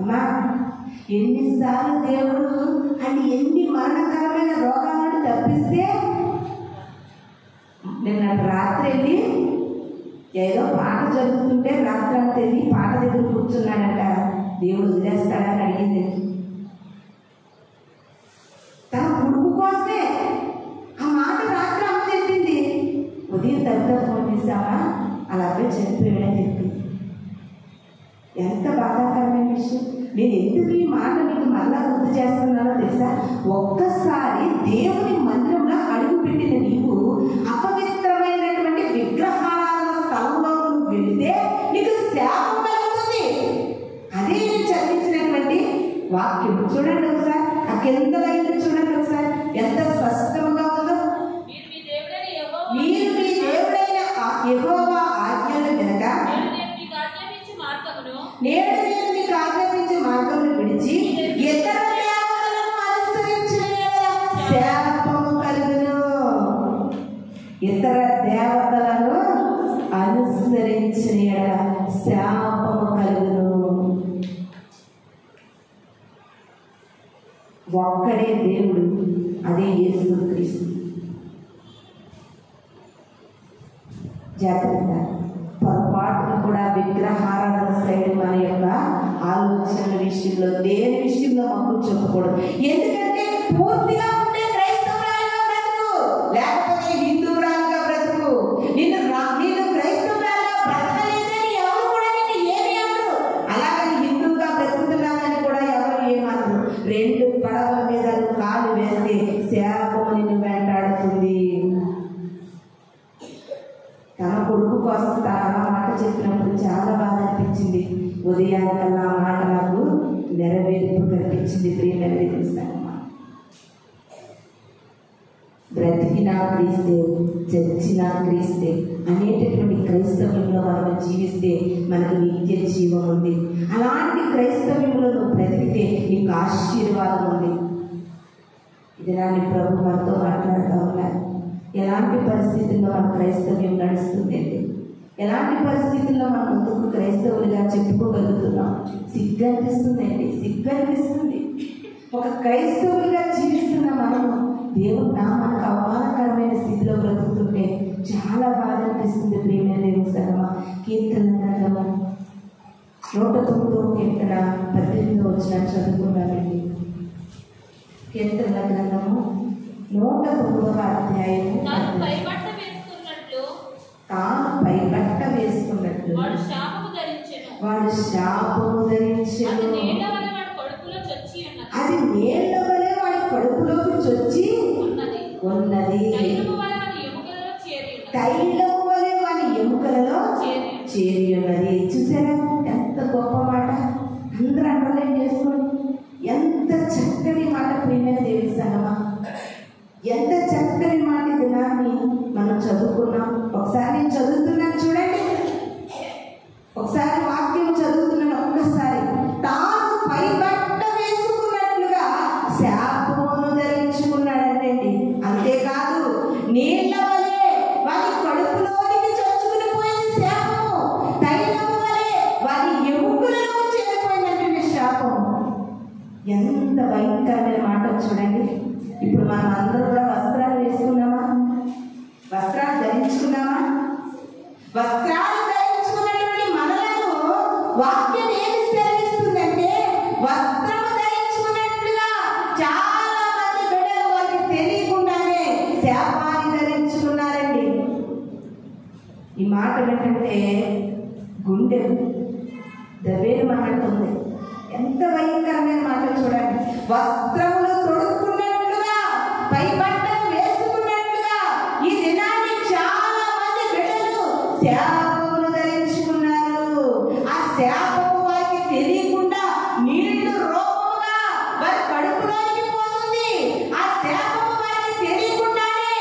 అమ్మా ఎన్నిసార్లు దేవుడు అని ఎన్ని మరణకరమైన రోగాలను తప్పిస్తే నిన్న రాత్రి వెళ్ళి ఏదో పాట జరుగుతుంటే రాత్రి వెళ్ళి పాట దగ్గర కూర్చున్నాడంట. దేవుడు వదిలేస్తాడని అడిగింది. తన కొడుకు కోసమే ఆ మాట రాత్రి అమ్మ చెప్పింది. ఉదయం తర్వాత ఫోన్ చేసావా అలా అబ్బాయి చనిపోయాడని చెప్పింది. ఎంత బాధాకరమైన విషయం. నేను ఎందుకు ఈ మాట మీకు మళ్ళా గుర్తు చేస్తున్నానో తెలుసా? ఒక్కసారి దేవుని మందిరంలో అడుగుపెట్టిన నీవు అపవిత్రమైనటువంటి విగ్రహారాధన స్థలంలో వెళితే నీకు శాపం కలుగుతుంది. అదే నేను చదివించినటువంటి వాక్యం. చూడండి ఒకసారి, ఆ కింద లైన్లు చూడండి ఒకసారి ఎంత స్పష్టంగా ఉందో. మీరు మీ దేవుడైన యెహోవా ఆజ్ఞలు వినక నేడు నేను మీకు ఆజ్ఞాపించే మార్గమును విడిచి ఇతర దేవతలను అనుసరించిన యెడల శాపము కలుగును. ఇతర దేవతలను అనుసరించిన యెడల శాపము కలుగును. ఒక్కడే దేవుడు, అదే యేసుక్రీస్తు. జాగ్రత్త, పొరపాటును కూడా విగ్రహారాధన సైడ్ మన యొక్క ఆలోచనల విషయంలో, దేని విషయంలో మాకు చెప్పకూడదు. ఎందుకంటే పూర్తిగా ఉంటే క్రైస్తవురాలుగా బ్రతుకు, లేకపోతే హిందువురాలుగా బ్రతుకు. నేను క్రైస్తవురాలుగా బ్రతకలేదని ఎవరు కూడా నేను ఏమి అనరు. అలాగని హిందువుగా బ్రతుకుతున్నానని కూడా ఎవరు ఏమనరు. రెండు పడవల మీద కాలు వేస్తే శాపము నిన్ను వెంటాడుతుంది. తన కొడుకు కోసం తన మాట చెప్పినప్పుడు చాలా బాధ అనిపించింది. ఉదయానికల్లా ఆ మాట నాకు నెరవేర్పు కనిపించింది. ప్రియమైన తెలుస్తాను, బ్రతికినా క్రీస్తే, చచ్చినా క్రీస్తే అనేటటువంటి క్రైస్తవ్యంలో మనం జీవిస్తే మనకు నిత్య జీవం ఉంది. అలాంటి క్రైస్తవ్యంలో నువ్వు బ్రతికితే నీకు ఆశీర్వాదం ఉంది. ఇది నాని ప్రభు మనతో మాట్లాడుతూ ఉన్నారు. ఎలాంటి పరిస్థితుల్లో మన క్రైస్తవ్యం నడుస్తుందండి, ఎలాంటి పరిస్థితుల్లో మనం ముందుకు క్రైస్తవులుగా చెప్పుకోగలుగుతున్నాం. సిగ్గు అనిపిస్తుందండి, సిగ్గు అనిపిస్తుంది. ఒక క్రైస్తవులుగా జీవిస్తున్న మనము దేవుడు నామానికి అవమానకరమైన స్థితిలో బ్రతుకుతుంటే చాలా బాధ అనిపిస్తుంది. ప్రియమైన దేవుని సంగమా, కీర్తన గ్రంథము 109వ కీర్తన 18వ వచనం చదువుకున్నానండి. కీర్తన గ్రంథము 109వ అధ్యాయము. తాను పైబట్ట వేసుకున్నట్లు వాడు శాపము ధరించెను. అది నీళ్ల వలె వాడి కడుపులోకి చొచ్చి ఉన్నది. తైలము వలె వాడి ఎముకలలో చేరి ఉన్నది. చూసారా ఎంత గొప్ప మాట! అందరూ అండర్లైన్ చేసుకోండి. ఎంత చక్కని మాట ప్రియమైన దేవుని సంగమా, ఎంత చక్కని మాట. దినాన్ని మనం చదువుకున్నాం. ఒకసారి నేను చదువుతున్నాను చూడండి, ఒకసారి వాక్యం చదువుతున్నాను. ఒక్కసారి తాను పైబట్ట వేసుకున్నట్లుగా శాపమును ధరించుకున్నాడండి. అంతేకాదు, నీళ్ల వలె వారి కడుపులోనికి చొచ్చుకుని పోయిన శాపము, తైలము వలె వారి ఎముకలలో చేరిపోయినటువంటి శాపము. ఎంత భయంకరమైన మాట చూడండి. ఇప్పుడు మనం అందరూ కూడా వస్త్రాలు వేసుకున్నామా? వస్త్రాలు ధరించుకున్నామా? వస్త్రాలు ధరించుకున్నటువంటి మనలను వాక్యం ఏమి సెలవిస్తుందంటే, వస్త్రము ధరించుకున్నట్లుగా చాలా మంది బిడ్డలు వారికి తెలియకుండానే శాపాన్ని ధరించుకున్నారండి. ఈ మాట ఏంటంటే గుండె దవేలు మాట్లాడుతుంది. ఎంత భయంకరమైన మాట చూడండి. వస్త్రములు తొడుక్కున్నట్లుగా, పైబట్టలు వేసుకున్నట్లుగా ఈ దినాన్ని చాలా మంది బిడ్డలు శాపములు ధరించుకున్నారు. ఆ శాపము వారికి తెలియకుండా నీళ్లు రూపముగా వారి కడుపులోకి పోతుంది. ఆ శాపము వారికి తెలియకుండానే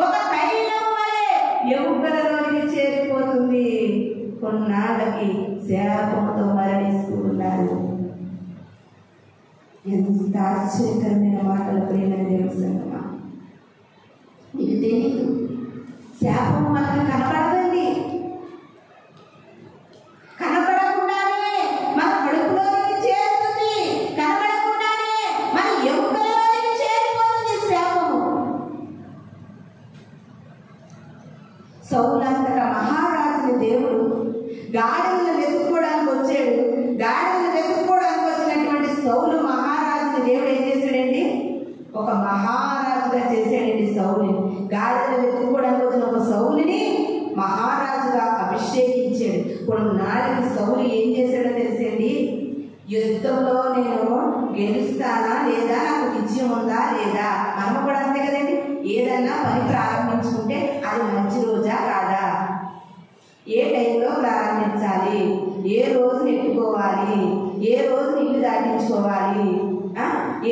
ఒక తైలము వలె ఎముకలలోకి చేరిపోతుంది. కొన్నాళ్ళకి శాపముతో మరణిస్తున్నారు. ఎంత ఆశ్చర్యకరమైన మాటలు ప్రియమైన దేవుని సంగమా. నీకు తెలియదు, శాపం మనకు కనపడదండి. కనపడకుండానే మన కడుపులోకి చేరుతుంది, కనపడకుండానే మన ఎముకలలోకి చేరిపోతుంది శాపము. సౌలంతగా మహారాజుని దేవుడు గాడిదలను వెతుక్కోవడానికి వచ్చాడు. గాడిదలను వెతుక్కోవడానికి వచ్చినటువంటి సౌలు మహారాజుని దేవుడు ఏం చేశాడండి? ఒక మహారాజుగా చేశాడండి సౌలుని. గాడిదలను వెతుక్కోవడానికి వచ్చిన ఒక సౌలుని మహారాజుగా అభిషేకించాడు. కొన్నాళ్ళకి సౌలు ఏం చేశాడో తెలిసండి, యుద్ధంలో నేను గెలుస్తానా లేదా, నాకు విజయం ఉందా లేదా. మనం కూడా అంతే కదండి, ఏదన్నా పని ప్రారంభించుకుంటే అది మంచి రోజా కాదా, ఏ టైంలో ప్రారంభించాలి, ఏ రోజు నెట్టుకోవాలి, ఏ రోజు ఇల్లు దాటించుకోవాలి,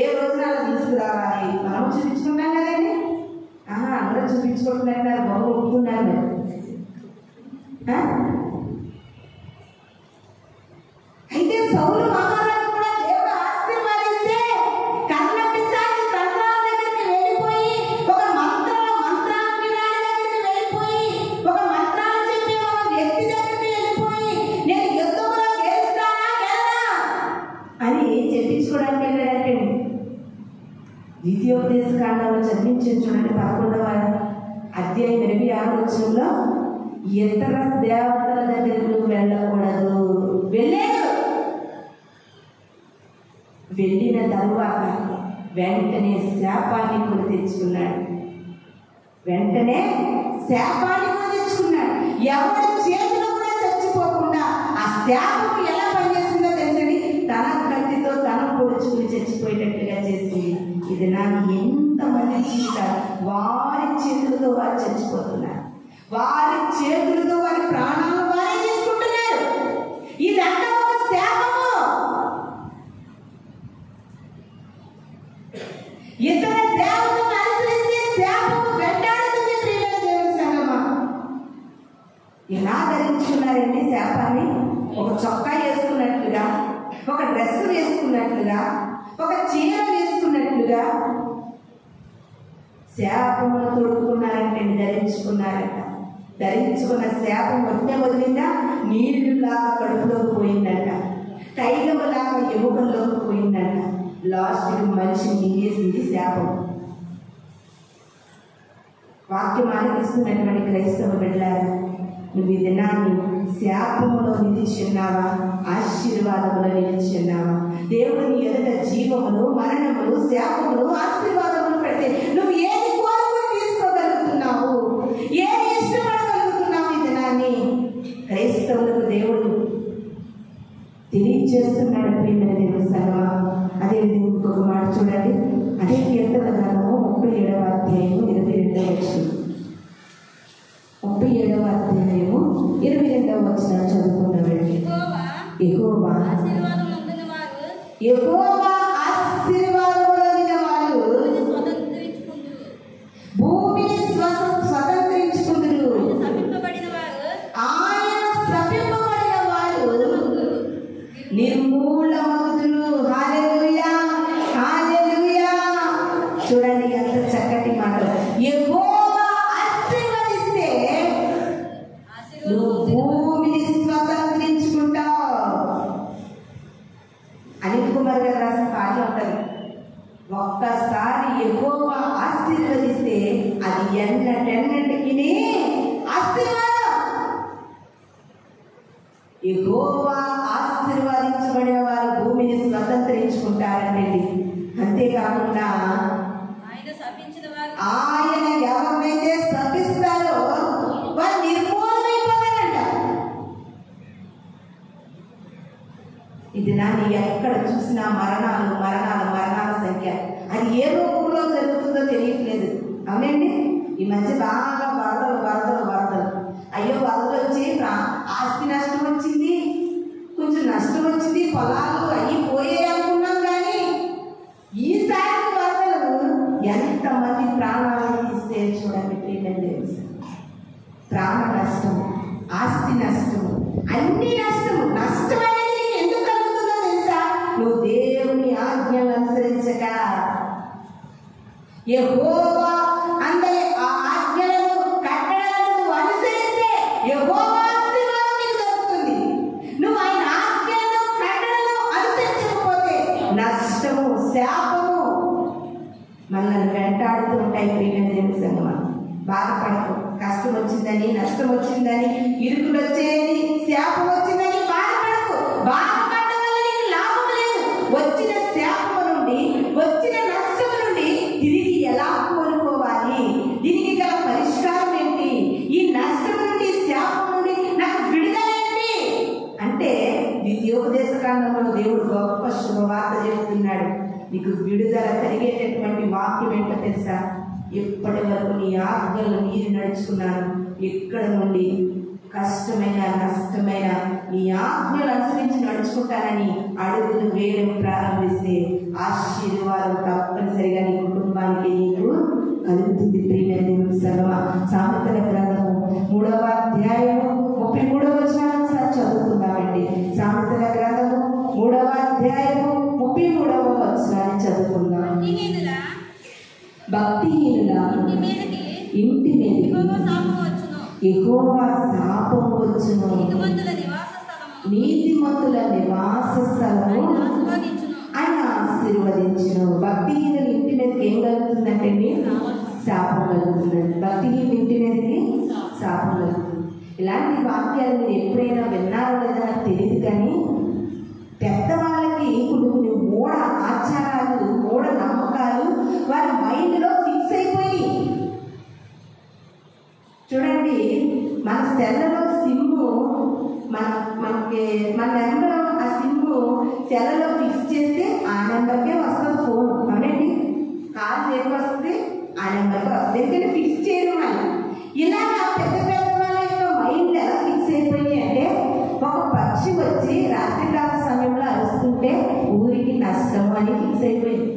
ఏ రోజున అలా తీసుకురావాలి. మనం చూపించుకుంటాం కదండి. అందరూ చూపించుకుంటున్నారు, బాబు ఒప్పుకున్నారు. ద్వితీయోపదేశకాండంలో చదివించిన చూడండి 11వ అధ్యాయం 26వ వచనంలో, ఇతర దేవతల దగ్గరకు నువ్వు వెళ్ళకూడదు. వెళ్ళిన తరువాత వెంటనే శాపాన్ని కొని తెచ్చుకున్నాడు. ఎవరి చేతిలో కూడా చచ్చిపోకుండా ఆ శాపము ఎలా పనిచేస్తుందో తెలుసండి, తన కత్తితో తన పొడుచుకుని చచ్చిపోయేటట్టుగా చేసింది. ఇది నాకు ఎంతమంది జీవితాలు వారి చేతులతో వారు చచ్చిపోతున్నారు, వారి చేతులతో వారి ప్రాణాలు వారే తీసుకుంటున్నారు. ఇదంతా ఒక శాపము. ఇతర దేవతలను అనుసరిస్తే శాపము వెంటాడుతుంది. ప్రియమైన దేవుని సంగమా, ఎలా ధరించుకున్నారండి శాపాన్ని? ఒక చొక్కా వేసుకున్నట్లుగా, ఒక డ్రెస్ వేసుకున్నట్లుగా, ఒక చీర వేసుకున్నట్లుగా శాపమును తొడుక్కున్నారంటే ధరించుకున్నారంట. ధరించుకున్న శాపం వస్తే వదిలిందా, నీళ్లులాగా కడుపులోకి పోయిందంట, తైలములాగా ఎముకల్లోకి పోయిందంట. లాస్ట్కి మనిషిని మింగేసింది శాపం. వాక్యం ఆలకిస్తున్నటువంటి క్రైస్తవ బిడ్డలారా, నువ్వు ఈ దినాన్ని శాపములో నిలిచున్నావా, ఆశీర్వాదములో నిలిచున్నావా? దేవుడు నీ ఎదుట జీవములు, మరణములు, శాపములు, ఆశీర్వాదములు పెడితే నువ్వు ఏది కోరుకుని తీసుకోగలుగుతున్నావు, ఏది ఇష్టపడగలుగుతున్నావు? ఈ దినాన్ని క్రైస్తవులకు దేవుడు తెలియజేస్తున్నాడు. ప్రియమైన దేవుని సంగమా, అదే విధంగా ఇంకొక మాట చూడండి. అదే కీర్తన గ్రంథము 37వ అధ్యాయము 22వ వచనం. 37వ అధ్యాయము 22వ వచనం చదువుకున్నామండి. యెహోవా ఆశీర్వాదములైన వారు భూమిని స్వతంత్రించుకుందురు. ఆయన శపింపబడిన వారు నిర్మూలమగుదురు. హల్లెలూయా, హల్లెలూయా. చూడండి ఎంత చక్కటి మాట. యెహోవా ఆశీర్వదిస్తే నువ్వు భూమిని స్వతంత్రించుకుంటావు. అనిల్ కుమార్ గారు రాసిన పాట ఉంటుంది, ఒక్కసారి యెహోవా ఆశీర్వదిస్తే అది ఎన్నటెన్నటికి ఆశీర్వాదం. యెహోవా ఆశీర్వదించబడిన వారు భూమిని స్వతంత్రించుకుంటారండి. అంతేకాకుండా ఆయన ఎవరినైతే శపిస్తారో వారు నిర్మూలమైపోతారంట. ఇది నాని ఎక్కడ చూసినా మరణాలు మరణాలు మరణాల సంఖ్య. అది ఏ రూపంలో జరుగుతుందో తెలియట్లేదు. అవునండి, ఈ మధ్య బాగా వరదలు వరదలు వరదలు. అయ్యో వరదలు వచ్చి ఆస్తి నష్టం వచ్చింది, కొంచెం నష్టం వచ్చింది, పొలాలు అయ్యి పోయాయి అనుకున్నాం. కానీ ఈసారి వరదలు ఎంతమంది ప్రాణాలను తీస్తే చూడండి. ప్రాణ నష్టము, ఆస్తి నష్టము, అన్ని నష్టము. నష్టం అనేది నీకు ఎందుకు కలుగుతుందో తెలుసా? నువ్వు దేవుని ఆజ్ఞలు అనుసరించక, యెహోవా అందరి ఆ ఆజ్ఞలను కట్టడలను అనుసరిస్తే యెహోవా ఆశీర్వాదం నీకు దొరుకుతుంది. నువ్వు ఆయన ఆజ్ఞలను కట్టడలను అనుసరించకపోతే నష్టము, శాపము మనల్ని వెంటాడుతూ ఉంటాయి. ప్రియమైన దేవుని సంగమా, బాధపడకు. కష్టం వచ్చిందని, నష్టం వచ్చిందని, ఇరుకులు వచ్చేది, శాపం వచ్చిందని బాధపడకు. బాధపడడం వల్ల నీకు లాభం లేదు. వచ్చిన శాపము నుండి, వచ్చిన నష్టం నుండి తిరిగి ఎలా కోలుకోవాలి, దీనికి గల పరిష్కారం ఏంటి, ఈ నష్టం నుండి, శాపం నుండి నాకు విడుదల ఏంటి అంటే, ద్వితీయోపదేశకాండంలో దేవుడు గొప్ప శుభవార్త చెబుతున్నాడు. నీకు విడుదల కలిగేటటువంటి వాక్యం ఏంటో తెలుసా? ఎప్పటి వరకు నీ ఆజ్ఞలు మీరు నడుచుకున్నాను, ఎక్కడ నుండి కష్టమైన నష్టమైన నీ ఆజ్ఞలు అనుసరించి నడుచుకుంటానని అడుగులు వేయడం ప్రారంభిస్తే ఆశీర్వాదం తప్పనిసరిగా నీ కుటుంబానికి నీకు కలుగుతుంది. ప్రియమైన దేవుని సంగమా, సామెతల గ్రంథము 3వ అధ్యాయము 33వ వచనం చదువుకుందామండి. సామెతల గ్రంథము 3వ అధ్యాయము 33వ వచనాన్ని చదువుకుందాం. భక్తిహీనుల ఇంటి మీదకి యెహోవా శాపం వచ్చును, నీతిమంతుల నివాస స్థలము ఆయన ఆశీర్వదించును. భక్తిహీనుల ఇంటి మీదకి ఏం కలుగుతుందంటే శాపం కలుగుతుందండి. భక్తిహీనుల ఇంటి మీదకి శాపం కలుగుతుంది. ఇలాంటి వాక్యాలు మీరు ఎప్పుడైనా విన్నారో లేదో నాకు తెలియదు, కానీ పెద్దవాళ్ళకి కొన్ని మూఢ ఆచారాలు, మూఢ నమ్మకాలు వారి మైండ్లో ఫిక్స్ అయిపోయి. చూడండి, మన సెల్లలో సిమ్ము మన నెంబర్, ఆ సిమ్ము సెల్లలో ఫిక్స్ చేస్తే ఆ నెంబర్కే వస్తుంది ఫోన్. అవునండి, కాల్ దేనికి వస్తుంది? ఆ నెంబర్కి వస్తుంది. ఎందుకంటే ఫిక్స్ చేయడం వల్ల. ఇలాగా పెద్ద పెద్ద వాళ్ళ యొక్క మైండ్ ఎలా ఫిక్స్ అయిపోయి అంటే, ఒక పక్షి వచ్చి రాత్రికాల సమయంలో అరుస్తుంటే ఊరికి నష్టం అని ఫిక్స్ అయిపోయింది.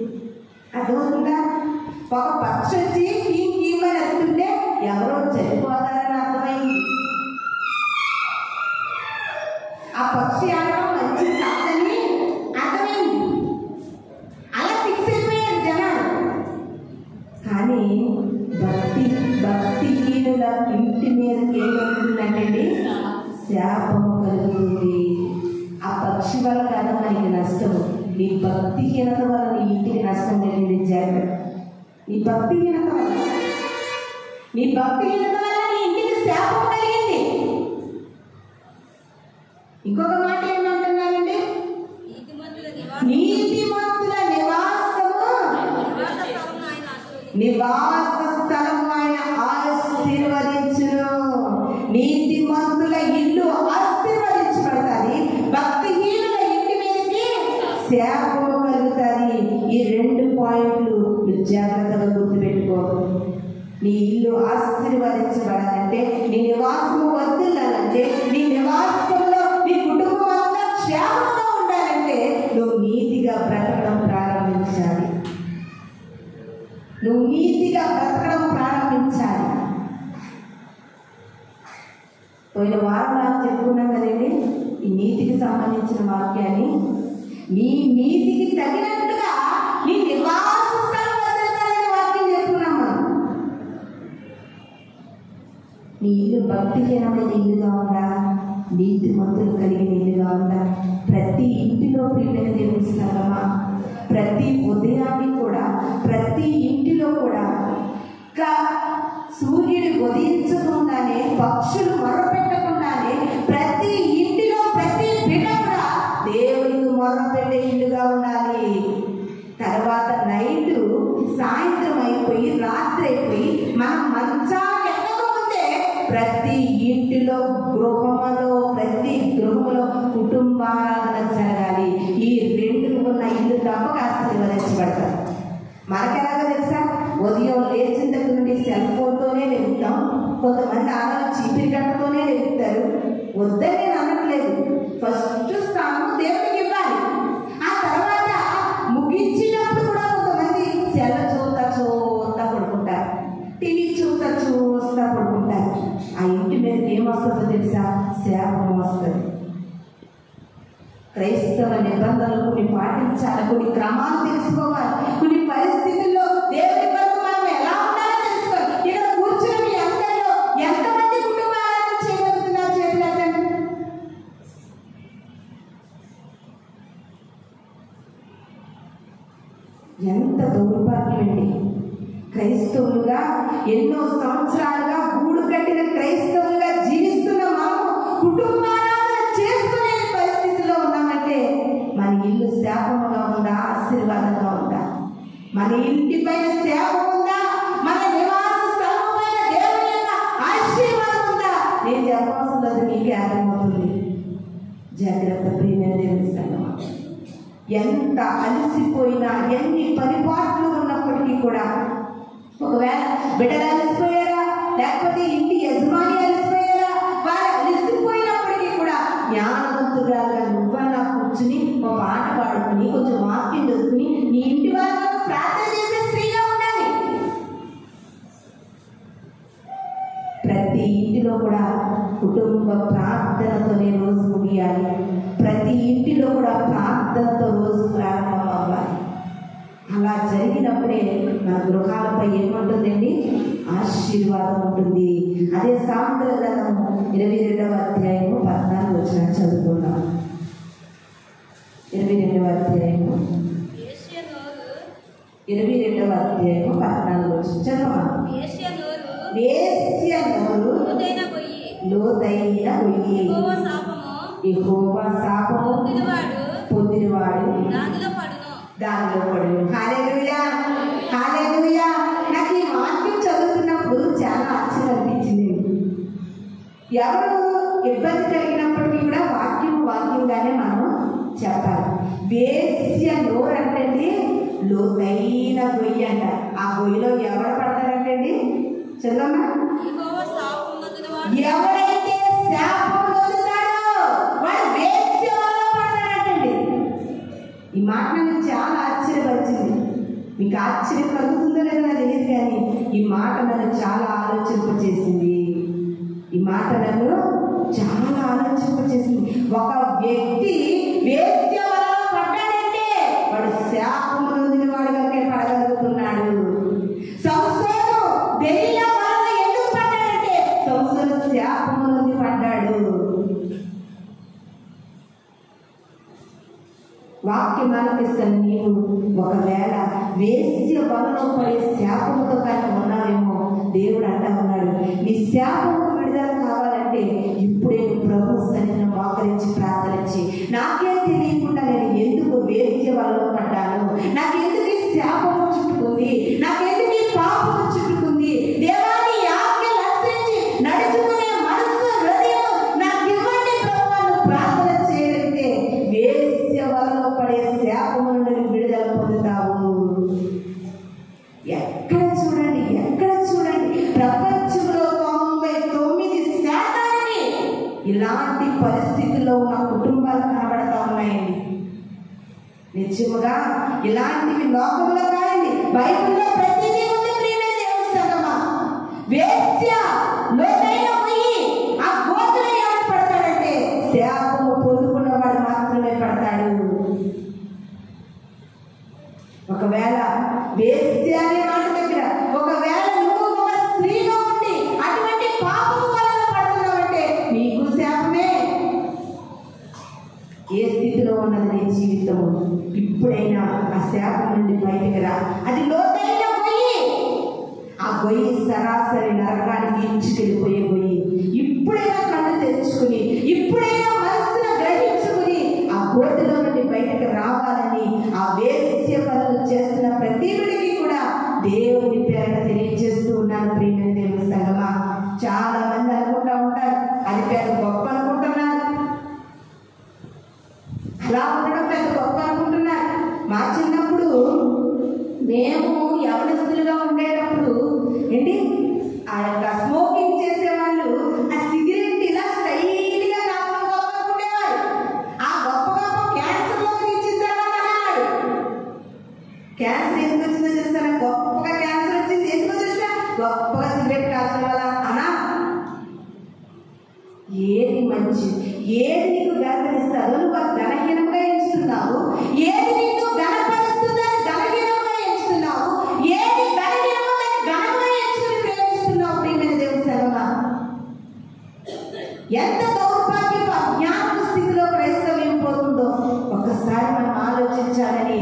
అర్థమవుతుందా? ఒక పక్షి వచ్చి కీమని అరుస్తుంటే ఎవరో చనిపోతారని అర్థమైంది. ఆ పక్షి ఆడడం మంచిది కాదని అర్థమైంది. అలా ఫిక్స్ అయిపోయారు జనాలు. కానీ భక్తిహీనుల ఇంటి మీదకి ఏం కలుగుతుందంటే శాపము కలుగుతుంది. ఆ పక్షి వల్ల కాదు మనకి నష్టము, నీ భక్తిహీనత వల్ల నీ ఇంటికి నష్టం కలిగింది. జాగ్రత్త. నీ భక్తిహీనత వల్ల నీ ఇంటికి శాపం కలిగింది. ఇంకొక మాట ఏమంటున్నారంటే, నీతిమంతుల నివాస స్థలము ఆయన ఆశీర్వదించును. నీతిమంతుల ఇల్లు ఆశీర్వదించబడతాది, భక్తిహీనుల ఇంటి మీదకి శాపము కలుగుతుంది. ఈ 2 పాయింట్లు నువ్వు జాగ్రత్తగా గుర్తుపెట్టుకో. నీ ఇల్లు ఆశీర్వదించబడాలంటే, నీ నివాసము వర్ధిల్లాలంటే, నీ నివాసంలో నీ కుటుంబం అంతా క్షేమంగా ఉండాలంటే నువ్వు నీతిగా బ్రతకడం ప్రారంభించాలి. పోయిన వారం నాకు చెప్పుకున్నాం కదండి ఈ నీతికి సంబంధించిన వాక్యాన్ని. నీ నీతికి తగినట్టుగా నీ నివాస స్థలం వదలాలనే వాక్యం చెప్పుకున్నాం మనం. నీ ఇల్లు భక్తిహీనమైన ఇల్లుగా ఉందా, నీతి మంతులు కలిగిన ఇల్లుగా ఉందా? ప్రతి ఇంటిలో ప్రియమైన దేవుని సంగమా, ప్రతి ఉదయాన్ని కూడా, ప్రతి ఇంటిలో కూడా సూర్యుడు ఉదయించకుండానే, పక్షులు మొరపెట్టకుండానే ప్రతి ఇంటిలో ప్రతి బిడ్డ కూడా దేవునికి మొరపెట్టే ఇల్లుగా ఉండాలి. తర్వాత నైట్ సాయంత్రం అయిపోయి రాత్రి అయిపోయి మనం మంచాలు ఎక్కకముందే ప్రతి ఇంటిలో ప్రతి గృహంలో కుటుంబారాధన జరగాలి. ఈ 2 ఉన్న ఇల్లు తప్పక ఆశీర్వదించబడతారు. మనకెలాగో తెలుసా, ఉదయం లేచిన దగ్గర నుండి సెల్ ఫోన్తోనే లేపుతాం. కొంతమంది ఆడవాళ్ళు చీపిరి గంటతోనే లేపుతారు. వద్దని నేను అనట్లేదు, ఫస్ట్ స్థానం దేవుడికి ఇవ్వాలి. ఆ తర్వాత ముగించినప్పుడు కూడా కొంతమంది సెల్ చూస్తా పడుకుంటారు, టీవీ చూస్తా పడుకుంటారు. ఆ ఇంటి మీద ఏమొస్తుందో తెలుసా? శాపం వస్తుంది. క్రైస్తవ నిబంధనలు కొన్ని పాటించాలి, కొన్ని క్రమాలు తెలుసుకోవాలి, కొన్ని పరిస్థితుల్లో దేవుడి కొరకు మనం ఎలా ఉండాలో తెలుసుకోవాలి. ఇక్కడ కూర్చొని మీ అందరిలో ఎంతమంది కుటుంబాలను చేయగలుగుతున్నారు? చేతులెత్తండి. ఎంత దౌర్భాగ్యం అండి! క్రైస్తవులుగా ఎన్నో సంవత్సరాలుగా గూడు కట్టిన క్రైస్తవులుగా జీవిస్తున్న మనం కుటుంబారాధన చేసుకునే పరిస్థితిలో ఉన్నామంటే మన ఇల్లు శాపముగా ఉందా, ఆశీర్వాదంగా ఉందా? మన ఇంటి పైన శాపం ఉందా, మన నివాస స్థలం పైన దేవుని యొక్క ఆశీర్వాదం ఉందా? నేను చెప్పవలసిన లేదు, నీకే అర్థమవుతుంది. జాగ్రత్త ప్రియమైన దేవుని సంగమా. ఎంత అలసిపోయినా, ఎన్ని పరిపాట్లు ఉన్నప్పటికీ కూడా, ఒకవేళ బిడ్డలు అలసిపోయారా, లేకపోతే ఇంటి యజమాని అలసిపోయారా, వారు అలసిపోయినప్పటికీ కూడా జ్ఞానవంతురాలుగా నువ్వన్నా కూర్చుని ఒక పాట పాడుకుని కొంచెం వాక్యం చదువుకుని నీ ఇంటి వాళ్ళకు ప్రార్థన చేసే స్త్రీగా ఉండాలి. ప్రతి ఇంటిలో కూడా కుటుంబ ప్రార్థనతోనే రోజు ముగియాలి. ప్రతి ఇంటిలో కూడా ప్రార్థనతో రోజు ప్రారంభం అవ్వాలి. అలా జరిగినప్పుడే మన గృహాలపై ఏముంటుందండి? ఆశీర్వాదం ఉంటుంది. అదే సామెతల గ్రంథము 22వ అధ్యాయము 14వ వచనం చదువుకున్నాం. 22వ అధ్యాయము వచ్చింది. చదవమా. వేశ్య నోరు లోతైన గొయ్యి, యెహోవా శాపము పొందినవాడు దానిలో పడును. హల్లెలూయా, హల్లెలూయా. నాకు ఈ వాక్యం చదువుతున్నప్పుడు చాలా ఆశ్చర్యం అనిపించింది. ఎవరు ఇబ్బంది కలిగినప్పటికీ కూడా వాక్యంగానే మనం చెప్పాలి. వేశ్య నోరు అంటే లోతైన గొయ్యి అంట. ఆ గొయ్యిలో ఎవరు పడతారంటండి? చదవమ్మా. ఎవరైతే శాపం పొందుతాడో వాడు వేశ్య వల్ల పడతాడంటండి. ఈ మాట నాకు చాలా ఆశ్చర్యపరిచింది. మీకు ఆశ్చర్యం కలుగుతుందో లేదో నాకు తెలియదు, కానీ ఈ మాట నన్ను చాలా ఆలోచింపచేసింది. ఈ మాట నన్ను చాలా ఆలోచింపచేసింది. ఒక వ్యక్తి వేశ్య వల్ల పడ్డాడంటే వాడు శాపం పొందిన వాడుగా పడగలుగుతున్నాడు. సంసోను దెలీలా వల్ల ఎందుకు పడ్డాడంటే సంసోను శాపం పొంది పడ్డాడు. వాక్యం ఆలకిస్తాను. నీవు ఒకవేళ వేశ్య వలలో పడే శాపంతో కానీ ఉన్నావేమో దేవుడు అంటా ఉన్నాడు. నీ శాపము విడుదల కావాలంటే ఇప్పుడే ప్రభు సన్నిధిని మోకరించి ప్రార్థించి, నాకేం తెలియకుండా నేను ఎందుకు వేశ్య వలలో పడ్డాను, నాకెందుకు ఈ శాపము చుట్టుకుంది, నాకెందుకు ఈ పాపము చుట్టుకుంది, దేవాన్ని ఆజ్ఞలు అనుసరించి నడుచుకునే మనసు హృదయం నాకు ఇవ్వండి ప్రభువును ప్రార్థన చేయగలిగితే వేశ్య వలలో పడే శాపము నుండి విడుదల పొందుతావు. ఎక్కడ చూడండి, ఎక్కడ చూడండి, ప్రపంచంలో 99% ఇలాంటి పరిస్థితుల్లో ఉన్న కుటుంబాలు కనబడతా ఉన్నాయండి. నిజముగా ఇలాంటివి లోకంలో కాదండి, బైబిల్లో ప్రతిదీ ఉంది. ప్రియమైన దేవుని సంగమా, వేశ్య లోతైన గొయ్యి, ఆ గోతులో ఎవరు పడతాడంటే శాపము పొందుకున్నవాడు మాత్రమే పడతాడు. ఒకవేళ వేశ్య అనే మాట దగ్గర ఒకవేళ నువ్వు ఒక స్త్రీగా ఉండి అటువంటి పాపము వలన పడుతున్నావంటే నీకు శాపమే. ఏ స్థితిలో ఉన్నది నీ జీవితము, ఇప్పుడైనా ఆ శాపం నుండి బయటకు రా. అది లోతైన గొయ్యి, ఆ గొయ్యి సరాసరి నరకానికి ఇచ్చుకెళ్ళిపోయే గొయ్యి. ఇప్పుడైనా కళ్ళు తెరుచుకుని, ఇప్పుడైనా మనసును గ్రహించుకుని ఆ గోటిలో నుండి బయటకు రావాలని ఆ వేశ్య పనులు చేస్తున్న ప్రతి విడికి కూడా దేవుని పేరు తెలియజేస్తూ ఉన్నాను. ప్రియమైన దేవుని సంగమా, చాలా మంది అనుకుంటా ఉంటారు అది పేరు గొప్ప అనుకుంటున్నారు, అలా ఉండడం పెద్ద గొప్ప అనుకుంటున్నారు. మా చిన్నప్పుడు మేము యవనస్తులుగా ఉండేటప్పుడు ఏంటి ఆ యొక్క స్మోకింగ్ చేసేవాళ్ళు ఆ సిగరెట్ ఇలా స్టైల్గా కాపాడుకుండేవారు. ఆ గొప్ప క్యాన్సర్లోకి ఇచ్చిన తర్వాత అన్నాడు, క్యాన్సర్ ఎందుకు వచ్చిందో చూస్తారా, గొప్పగా క్యాన్సర్ వచ్చింది ఎందుకు చూసినా గొప్పగా సిగరెట్ కాల్చడం వల్ల అనా. ఏది మంచి, ఏది నీకు గర్వనిస్తాదో నువ్వు ఘనహీనంగా ఎంచుతున్నావు, ఏది నీకు ఘనపరుస్తుందని ఘనహీనంగా ఎంచుతున్నావు, ఏది ఘనహీనమో దాన్ని ఘనంగా ఎంచుకుని ప్రేమిస్తున్నావు. ప్రియమైన దేవుని సంగమా, ఎంత దౌర్భాగ్యపు అజ్ఞాన స్థితిలో క్రైస్తవ్యం పోతుందో ఒక్కసారి మనం ఆలోచించాలని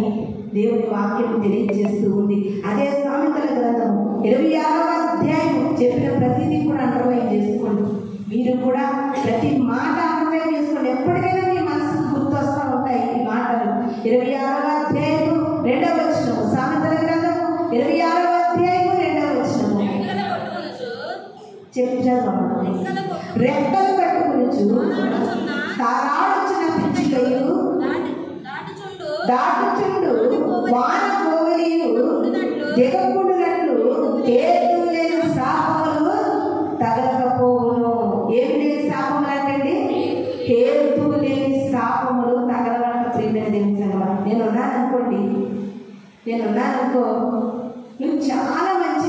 దేవుని వాక్యం తెలియజేస్తూ ఉంది. అదే సామెతల గ్రంథము 26వ అధ్యాయం చెప్పిన ప్రతిదీ కూడా అండర్లైన్ చేసుకోండి. మీరు కూడా ప్రతి మాట అండర్లైన్ చేసుకోండి. ఎప్పటికైనా మీ మనసుకు గుర్తొస్తూ ఉంటాయి ఈ మాటలు. 26వ అధ్యాయము 2వ వచనం, సామెతల గ్రంథము 26వ అధ్యాయము 2వ వచనం. చెప్తాను, రెక్కలు కట్టుకొనుచు తారాడుచున్న పిచ్చికయు దాటుచుండు వాన కోవలియు దిగకుండునట్లు హేతు లేని శాపములు తగలకపోవును. ఏమి లేని శాపములు అంటే హేతు లేని శాపములు తగలవట. ప్రియమైన దేవుని సంగమా, నేనున్నాననుకో, నువ్వు చాలా మంచి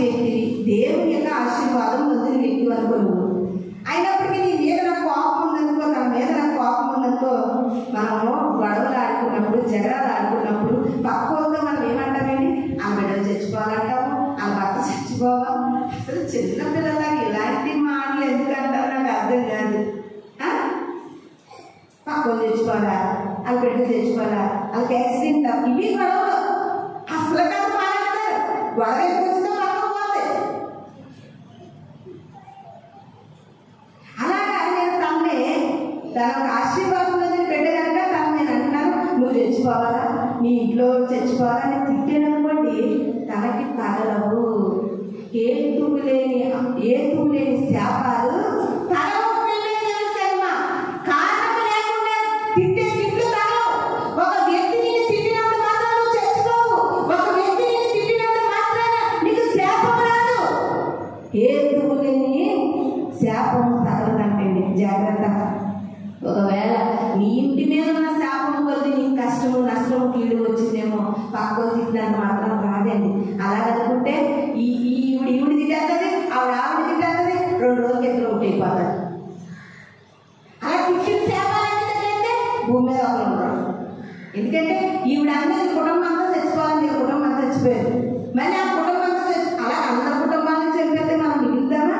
వ్యక్తివి, దేవుని యొక్క ఆశీర్వాదం పొందిన వ్యక్తి అనుకో. నువ్వు అయినప్పటికీ నీ మీద నాకు కోపం ఉందనుకో, తన మీద నాకు కోపం ఉందనుకో, మనము గొడవలు ఆడుకున్నప్పుడు, జగడాలు ఆడుకున్నప్పుడు పక్కోతో మనం ఏమంటామేంటి, ఆ బిడ్డలు చచ్చిపోవాలంటాము, ఆ భర్త చచ్చిపోవాలి. అసలు చిన్న పిల్లలకి ఇలాంటి మాటలు ఎందుకంటారు నాకు అర్థం కాదు. పక్కోలు చచ్చిపోవాలా, వాళ్ళ బిడ్డలు చచ్చిపోవాలా, వాళ్ళకి యాక్సిడెంట్, ఇవి గొడవలు. అసలు కాదు మాట్లాడతారు. నీ ఇంట్లో చచ్చిపోవాలని తిట్టాననుకోండి, తనకి తగలవు. ఏతువు లేని శాపాలు తగలవు. కారణం లేకుండా తిట్టే తిట్లు తగలవు. ఒక వ్యక్తిని తిట్టినంత మాత్రం నువ్వు చచ్చిపోవు. ఒక వ్యక్తిని తిట్టినంత మాత్రాన నీకు శాపం రాదు. ఏతువు లేని శాపం తగలదంటండి. జాగ్రత్త. ఒకవేళ నీ ఇంటి మీద ఉన్న శాపం కొద్ది నీకు కష్టము నష్టము కీడు వచ్చిందేమో, పక్కకు తిట్టినంత మాత్రం రాదండి. అలాగనుకుంటే ఈవిడి తిట్టేస్తుంది, ఆవిడ తిట్టేస్తుంది, 2 రోజులకి ఎదురు అయిపోతుంది. అలా తిట్టిన శాపాలంటే భూమి మీద ఒకరు ఉంటారు. ఎందుకంటే ఈవిడ అనేది కుటుంబం అంతా చచ్చిపోవాలని, కుటుంబం అంతా చచ్చిపోయారు. మళ్ళీ ఆ కుటుంబం అంతా అలా అందరి కుటుంబాలను చనిపోతే మనం మిగులుతామా?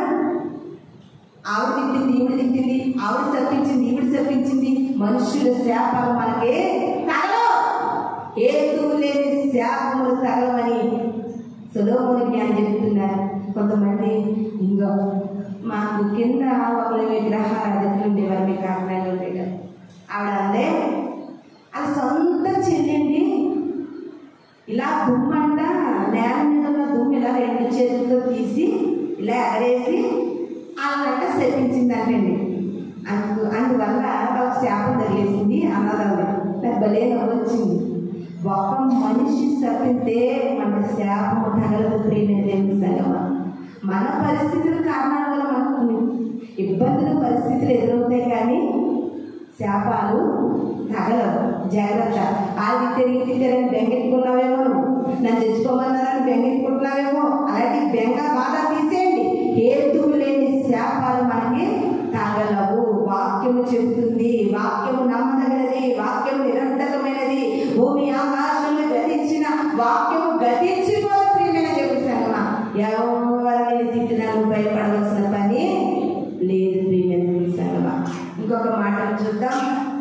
ఆవిడ తిట్టింది, ఈవిడ తిట్టింది, ఆవిడ చెప్పించింది, ఈవిడ చెప్పించింది. మనుషుల శాపాలు మనకి తగలవు. ఏతువు లేని శాపములు తగలవని సొలొమోను జ్ఞాని చెప్తున్నారు. కొంతమంది ఇంకో మాకు కింద ఒకరి విగ్రహారాధకులు ఉండేవారు, మీ కాకినాడలో ఉండేవారు. ఆవిడ అందే ఆ సొంత చెల్లిండి ఇలా దుమ్మంట నేల మీద ఉన్న దుమ్ము ఇలా 2 చేతులతో తీసి ఇలా ఎగరేసి వాళ్ళంట శపించిందంటండి. అందువల్ల వాళ్ళకి శాపం తగిలేసింది అన్నదాన్ని. నాకు భలే నవ్వొచ్చింది. ఒక మనిషి శపితే మన శాపము తగలదు. ప్రేమ మన పరిస్థితుల కారణాల వల్ల మనకు ఇబ్బందులు పరిస్థితులు ఎదురవుతాయి, కానీ శాపాలు తగలవు. జాగ్రత్త. వాళ్ళు తిరిగి బెంగెట్టుకున్నావేమో, నన్ను తెచ్చుకోమన్నారని బెంగెట్టుకుంటున్నావేమో. అలాంటి బెంగ బాధ తీసేయండి. ఏతువు లేని శాపాలు మనకి తగలవు. వాక్యము చెబుతుంది, వాక్యము నమ్మదగినది, వాక్యము నిరంతరమైనది. భూమి ఆకాశంలో గతించిన వాక్యము గతించిపోదు. ప్రియమైన దేవుని సంగమా, ఎవరిని తిట్టినా భయపడవలసిన పని లేదు. ప్రియమైన దేవుని సంగమా, ఇంకొక మాటను చూద్దాం.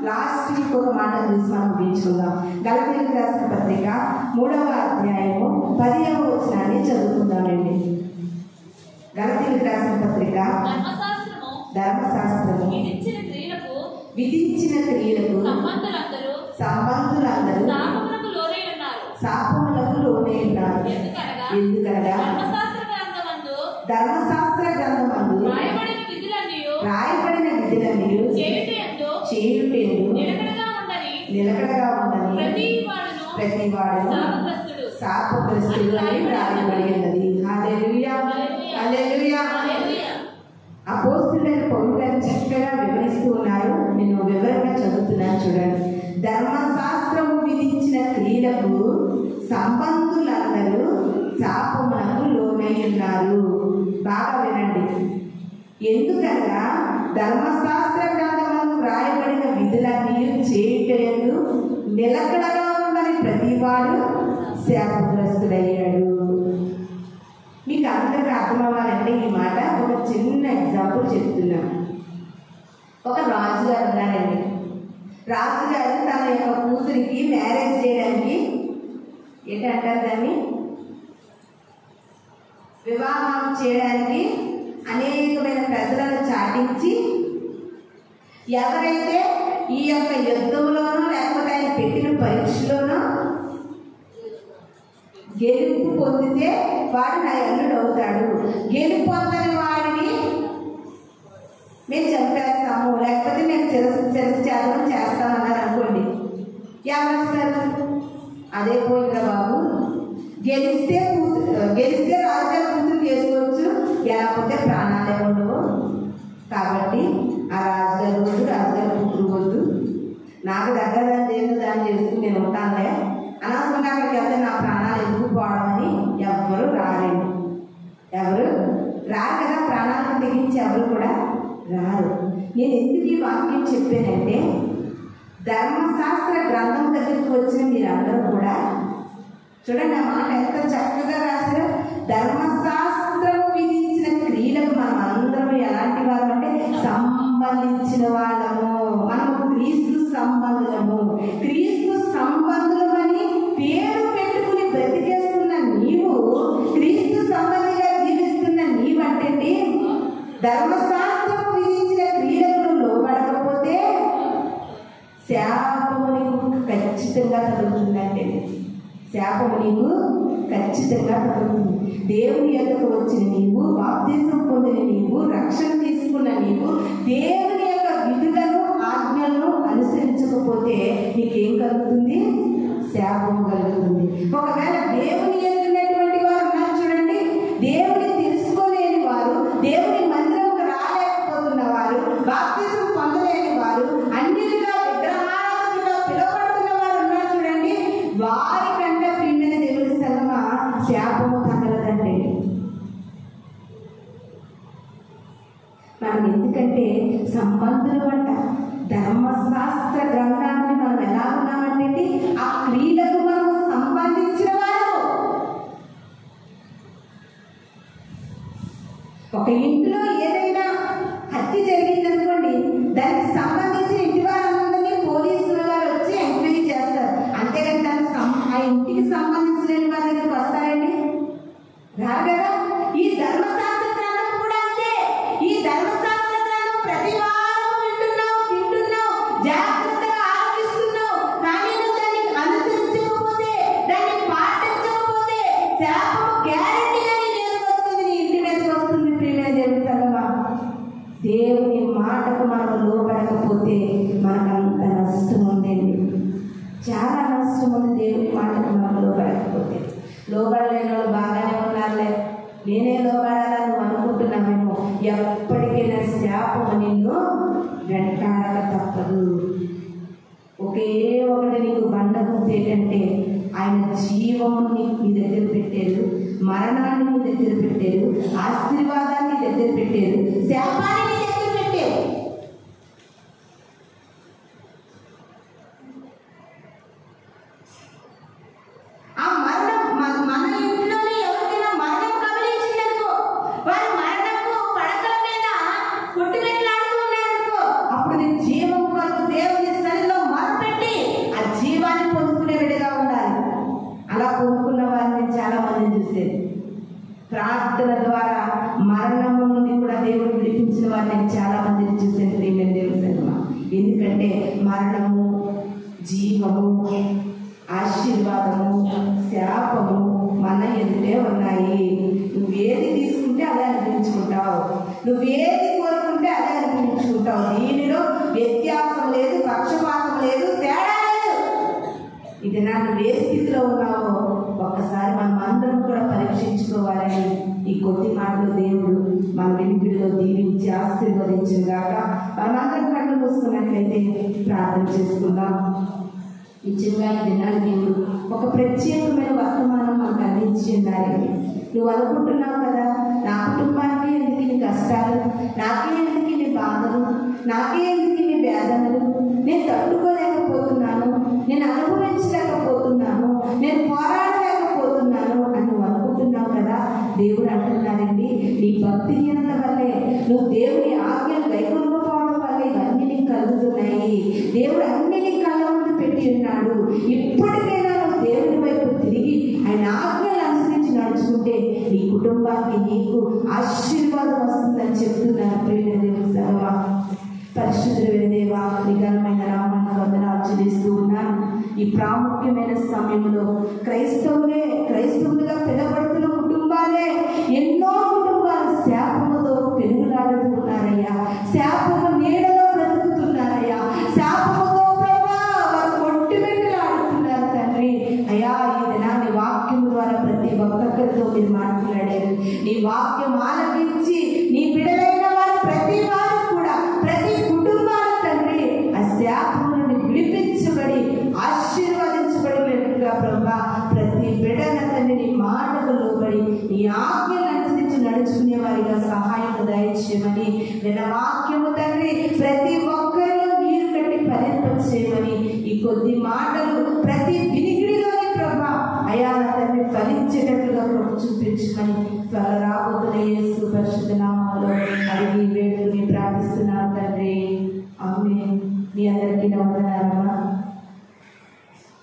లాస్ట్ ఇంకొక మాట చూసి మనం ముగించుకుందాం. గలతీయులకు రాసిన పత్రిక 3వ అధ్యాయము 10వ వచనాన్ని చదువుకుందామండి. గలతీయులకు రాసిన పత్రిక ధర్మశాస్త్రము విధించిన క్రియలకు సంబంధులందరూ శాపములకు లోనే ఉన్నారు. ఎందుకనగా ధర్మశాస్త్ర గ్రంథమందు రాయబడిన విధులన్నీ చేయుటేందు నిలకడగా ఉండని ప్రతివాడును శాపగ్రస్తుడు అని రాయబడినది. హల్లెలూయా, హల్లెలూయా. అపోస్తలుడైన పౌలు గారు చక్కగా వివరిస్తూ ఉన్నారు. నేను వివరంగా చదువుతున్నాను, చూడండి. ధర్మశాస్త్రము విధించిన క్రియలకు సంబంధులందరూ శాపమునకు లోనై ఉన్నారు. బాగా వినండి. ఎందుకనగా ధర్మశాస్త్ర గ్రంథములు రాయబడిన విధులన్నీ చేయుటయందు నిలకడగా ఉండని ప్రతివాడు శాపగ్రస్తుడయ్యాడు. మీకు అందరికీ అర్థమవ్వాలంటే ఈ మాట ఒక చిన్న ఎగ్జాంపుల్ చెప్తున్నాను. ఒక రాజుగారు ఉన్నారండి. రాజుగారు తన యొక్క కూతురికి మ్యారేజ్ చేయడానికి ఏంటంటారు దాన్ని, వివాహం చేయడానికి అనేకమైన ప్రజలను చాటించి ఎవరైతే ఈ యొక్క యుద్ధంలోనూ లేకపోతే ఆయన పెట్టిన పరీక్షలోనూ గెలుపు పొందితే వాడు నా అల్లుడు అవుతాడు, గెలుపు పొందని వాడిని మేము చంపేస్తాము, లేకపోతే మేము శిరస్సు త్యాగం చేస్తామన్నారు అనుకోండి. ఎవరు అదే పోయిందా బాబు, గెలిస్తే రాజుగారి కూతురు చేసుకోవచ్చు, లేకపోతే ప్రాణాలే ఉండవు. కాబట్టి ఆ రాజుగారి కూతురు వద్దు, నాకు దగ్గర దాన్ని చేసుకుని నేను ఉంటానులే, అనవసరంగా అక్కడికి వెళ్తే నా ప్రాణాలు ఎదుగుపోవడం అని ఎవరు రారండి. ఎవరు రారు కదా, ప్రాణాలను తెగించి ఎవరు కూడా రారు. నేను ఎందుకు ఈ వాక్యం చెప్పానంటే, ధర్మశాస్త్ర గ్రంథం దగ్గరికి వచ్చిన మీరందరూ కూడా చూడండి, ఆ మాట ఎంత చక్కగా రాశారు. ధర్మశాస్త్రం విధించిన క్రియలకు మనం అందరం ఎలాంటి వారు అంటే సంబంధించిన వాళ్ళము. మనము క్రీస్తు సంబంధులము. క్రీస్తు సంబంధులమని పేరు పెట్టుకుని బ్రతికేస్తున్న నీవు, క్రీస్తు సంబంధిగా జీవిస్తున్న నీవంటే ధర్మశాస్త్రం విధించిన క్రియలకు లోబడకపోతే శాపము ఖచ్చితంగా ఖచ్చితంగా తగులుతుందంటే శాపము నీకు ఖచ్చితంగా తగులుతుంది. దేవుని యొక్కకు వచ్చిన నీవు, బాప్తిసం పొందిన నీవు, రక్షణ తీసుకున్న నీవు దేవుని యొక్క విధులను ఆజ్ఞలను అనుసరించకపోతే నీకేం కలుగుతుంది? శాపం కలుగుతుంది. ఒకవేళ దేవుని ఎరిగినటువంటి వారు ఉన్నారు చూడండి, దేవుని తెలుసుకోలేని వారు, దేవుని మందిరంకు రాలేకపోతున్న వారు, బాప్తిసం పొందలేని వారు, అన్యులుగా విగ్రహారాధనగా పిలువబడుతున్న వారు ఉన్నారు చూడండి, వారి కంట పిండిన దేవుని సంగమా శాపము తగలదండి. మనం ఎందుకంటే సంబంధులు అంట. ధర్మశాస్త్ర గ్రంథాన్ని మనం ఎలా ఉన్నామంటే ఆ క్రియలకు మనం సంబంధించిన వారు. ఒక ఇంట్లో ఏదైనా హత్య జరిగిందనుకోండి, దానికి సంబంధించిన ఇంటి వారందరినీ పోలీసుల వారు వచ్చి ఎంక్వైరీ చేస్తారు. అంతేగాని ఆ ఇంటికి సంబంధించిన వారి దగ్గరికి వస్తారండి? రారు కదా. ఈ ధర్మశాస్త్ర గ్రంథం కూడా అంతే. ఈ ధర్మశాస్త్ర గ్రంథం ప్రతి వారం వింటున్నావు, తింటున్నావు, జాగ్రత్తగా ఆలోచిస్తున్నావు. కానీ నువ్వు దాన్ని అనుసరించకపోతే, దాన్ని పాటించకపోతే శాపము గ్యారెంటీగా నీ మీదకి వస్తుంది, నీ ఇంటి మీదకి వస్తుంది. ప్రియమైన దేవుని సంగమా, దేవుని మాటకు మనం లోపడకపోతే మనకంత నష్టం ఉందండి. చాలా నష్టం ఉంది దేవుని మాటకు మనం లోపడకపోతే. లోబడలేని వాళ్ళు బాగానే ఉన్నారులే, నేనే లోబడాలని నువ్వు అనుకుంటున్నావేమో, ఎప్పటికైనా శాపము నిన్ను వెంటాడక తప్పదు. ఒకే ఒకటి నీకు బండగుంది ఏంటంటే, ఆయన జీవము నీ దగ్గర పెట్టారు, మరణాన్ని నీ దగ్గర పెట్టారు, ఆశీర్వాదాన్ని దగ్గర పెట్టారు, శాపాన్ని నీ దగ్గర పెట్టారు. ఆ మరణం మన ఇంట్లోనే ఎవరికైనా మరణం కబలించిందనుకో, వారు మరణపు పడకల మీద కొట్టుమెట్లాడుతూ ఉన్నారనుకో, అప్పుడు నీ జీవం కొరకు దేవుని సన్నిధిలో మొరపెట్టి ఆ జీవాన్ని పొందుకునే విడిగా ఉండాలి. అలా పొందుకున్న వారిని చాలా మందిని చూసేది. ప్రార్థన ద్వారా మరణము నుండి కూడా దేవుడు విడిపించిన వారిని చాలా మందిని చూసేది. ప్రియమైన దేవుని సంగమా, ఎందుకంటే మరణము, జీవము, ఆశీర్వాదము, శాపము మన ఎదుటే ఉన్నాయి. నువ్వేది తీసుకుంటే అదే అనిపించుకుంటావు, నువ్వేది కోరుకుంటే అదే అనిపించుకుంటావు. దీనిలో వ్యత్యాసం లేదు, పక్షపాతం లేదు, తేడా లేదు. ఇది నువ్వు ఏ స్థితిలో ఉన్నావో ఒక్కసారి మనం అందరం కూడా పరీక్షించుకోవాలని ఈ కొద్ది మాటలు దేవుడు మన వెనుకడిలో దీవించి ఆశీర్వదించిన గాక. మనమందరం కళ్ళు మూసుకున్నట్లయితే ప్రార్థన చేసుకుందాం. నిజంగా ఈ దినాన్ని దేవుడు ఒక ప్రత్యేకమైన వర్తమానం మనకు అందించి ఉన్నారండి. నువ్వు అనుకుంటున్నావు కదా, నా కుటుంబానికి ఎందుకు నీ కష్టాలు, నాకే ఎందుకు నీ బాధలు, నాకే ఎందుకు నీ వేదనలు, నేను తట్టుకోలేకపోతున్నాను, నేను అనుభవించలేకపోతున్నాను, నేను పోరాడలేకపోతున్నాను అని నువ్వు అనుకుంటున్నావు కదా. దేవుడు అంటున్నారండి, నీ భక్తిహీనత వల్లే, నువ్వు దేవుని ఆజ్ఞలు గైకొనకపోవడం వల్ల ఇవన్నీ నీకు కలుగుతున్నాయి. దేవుడు అన్ని నీ కళ్ళ ముందు పెట్టి ఉన్నాడు. ఇప్పటికైనా నువ్వు దేవుని వైపు తిరిగి ఆయన ఆజ్ఞలు అనుసరించి నడుచుకుంటే నీ కుటుంబానికి, నీకు ఆశీర్వాదం వస్తుందని చెప్తున్నారు. ప్రియమైన దేవుని సంగమా, పరిశుద్ధుడైన దేవా, నీ ఘనమైన నామానికి వందనాలు చెల్లిస్తూ ఉన్నాను. ఈ ప్రాముఖ్యమైన సమయంలో క్రైస్తవులుగా పిలవబడుతున్న కుటుంబాలే, ఎన్నో కుటుంబాలు శాపముతో పెరుగులాడుతున్నారయ్యా, శాపము నీడలో బ్రతుకుతున్నారయ్యా, శాపముతో వారు కొట్టుమెట్టులాడుతున్నారు తండ్రి. అయ్యా, ఈ దినాన్ని వాక్యం ద్వారా ప్రతి ఒక్కరితో మీరు మాట్లాడారు. నీ వాక్యం ఆలకించి నీ బిడ్డలైన వారు ప్రతి వారు కూడా, ప్రతి కుటుంబాలు తండ్రి ఆ శాపము నుండి విడిపించబడి ఆశీర్వదించబడినట్టుగా ప్రభా, ప్రతి బిడ్డల తండ్రి నీ మాటకు లోబడి నీ ఆజ్ఞలు అనుసరించి నడుచుకునే వారిగా సహాయం దయచేయమని, నిన్న వాక్యము తండ్రి ప్రతి ఒక్కరిలో నీరు కట్టి ఫలింపచేయమని, ఈ కొద్ది మాటలు ప్రతి వినికిడిలోని ప్రభా అయా నా తండ్రి ఫలించేటట్లుగా చూపించమని త్వరగా రాబోతున్న యేసు పరిశుద్ధ నామములో అడిగి వేడుకుని ప్రార్థిస్తున్నాను తండ్రి. ఆమేన్. మీ అందరికీ వందనాలు.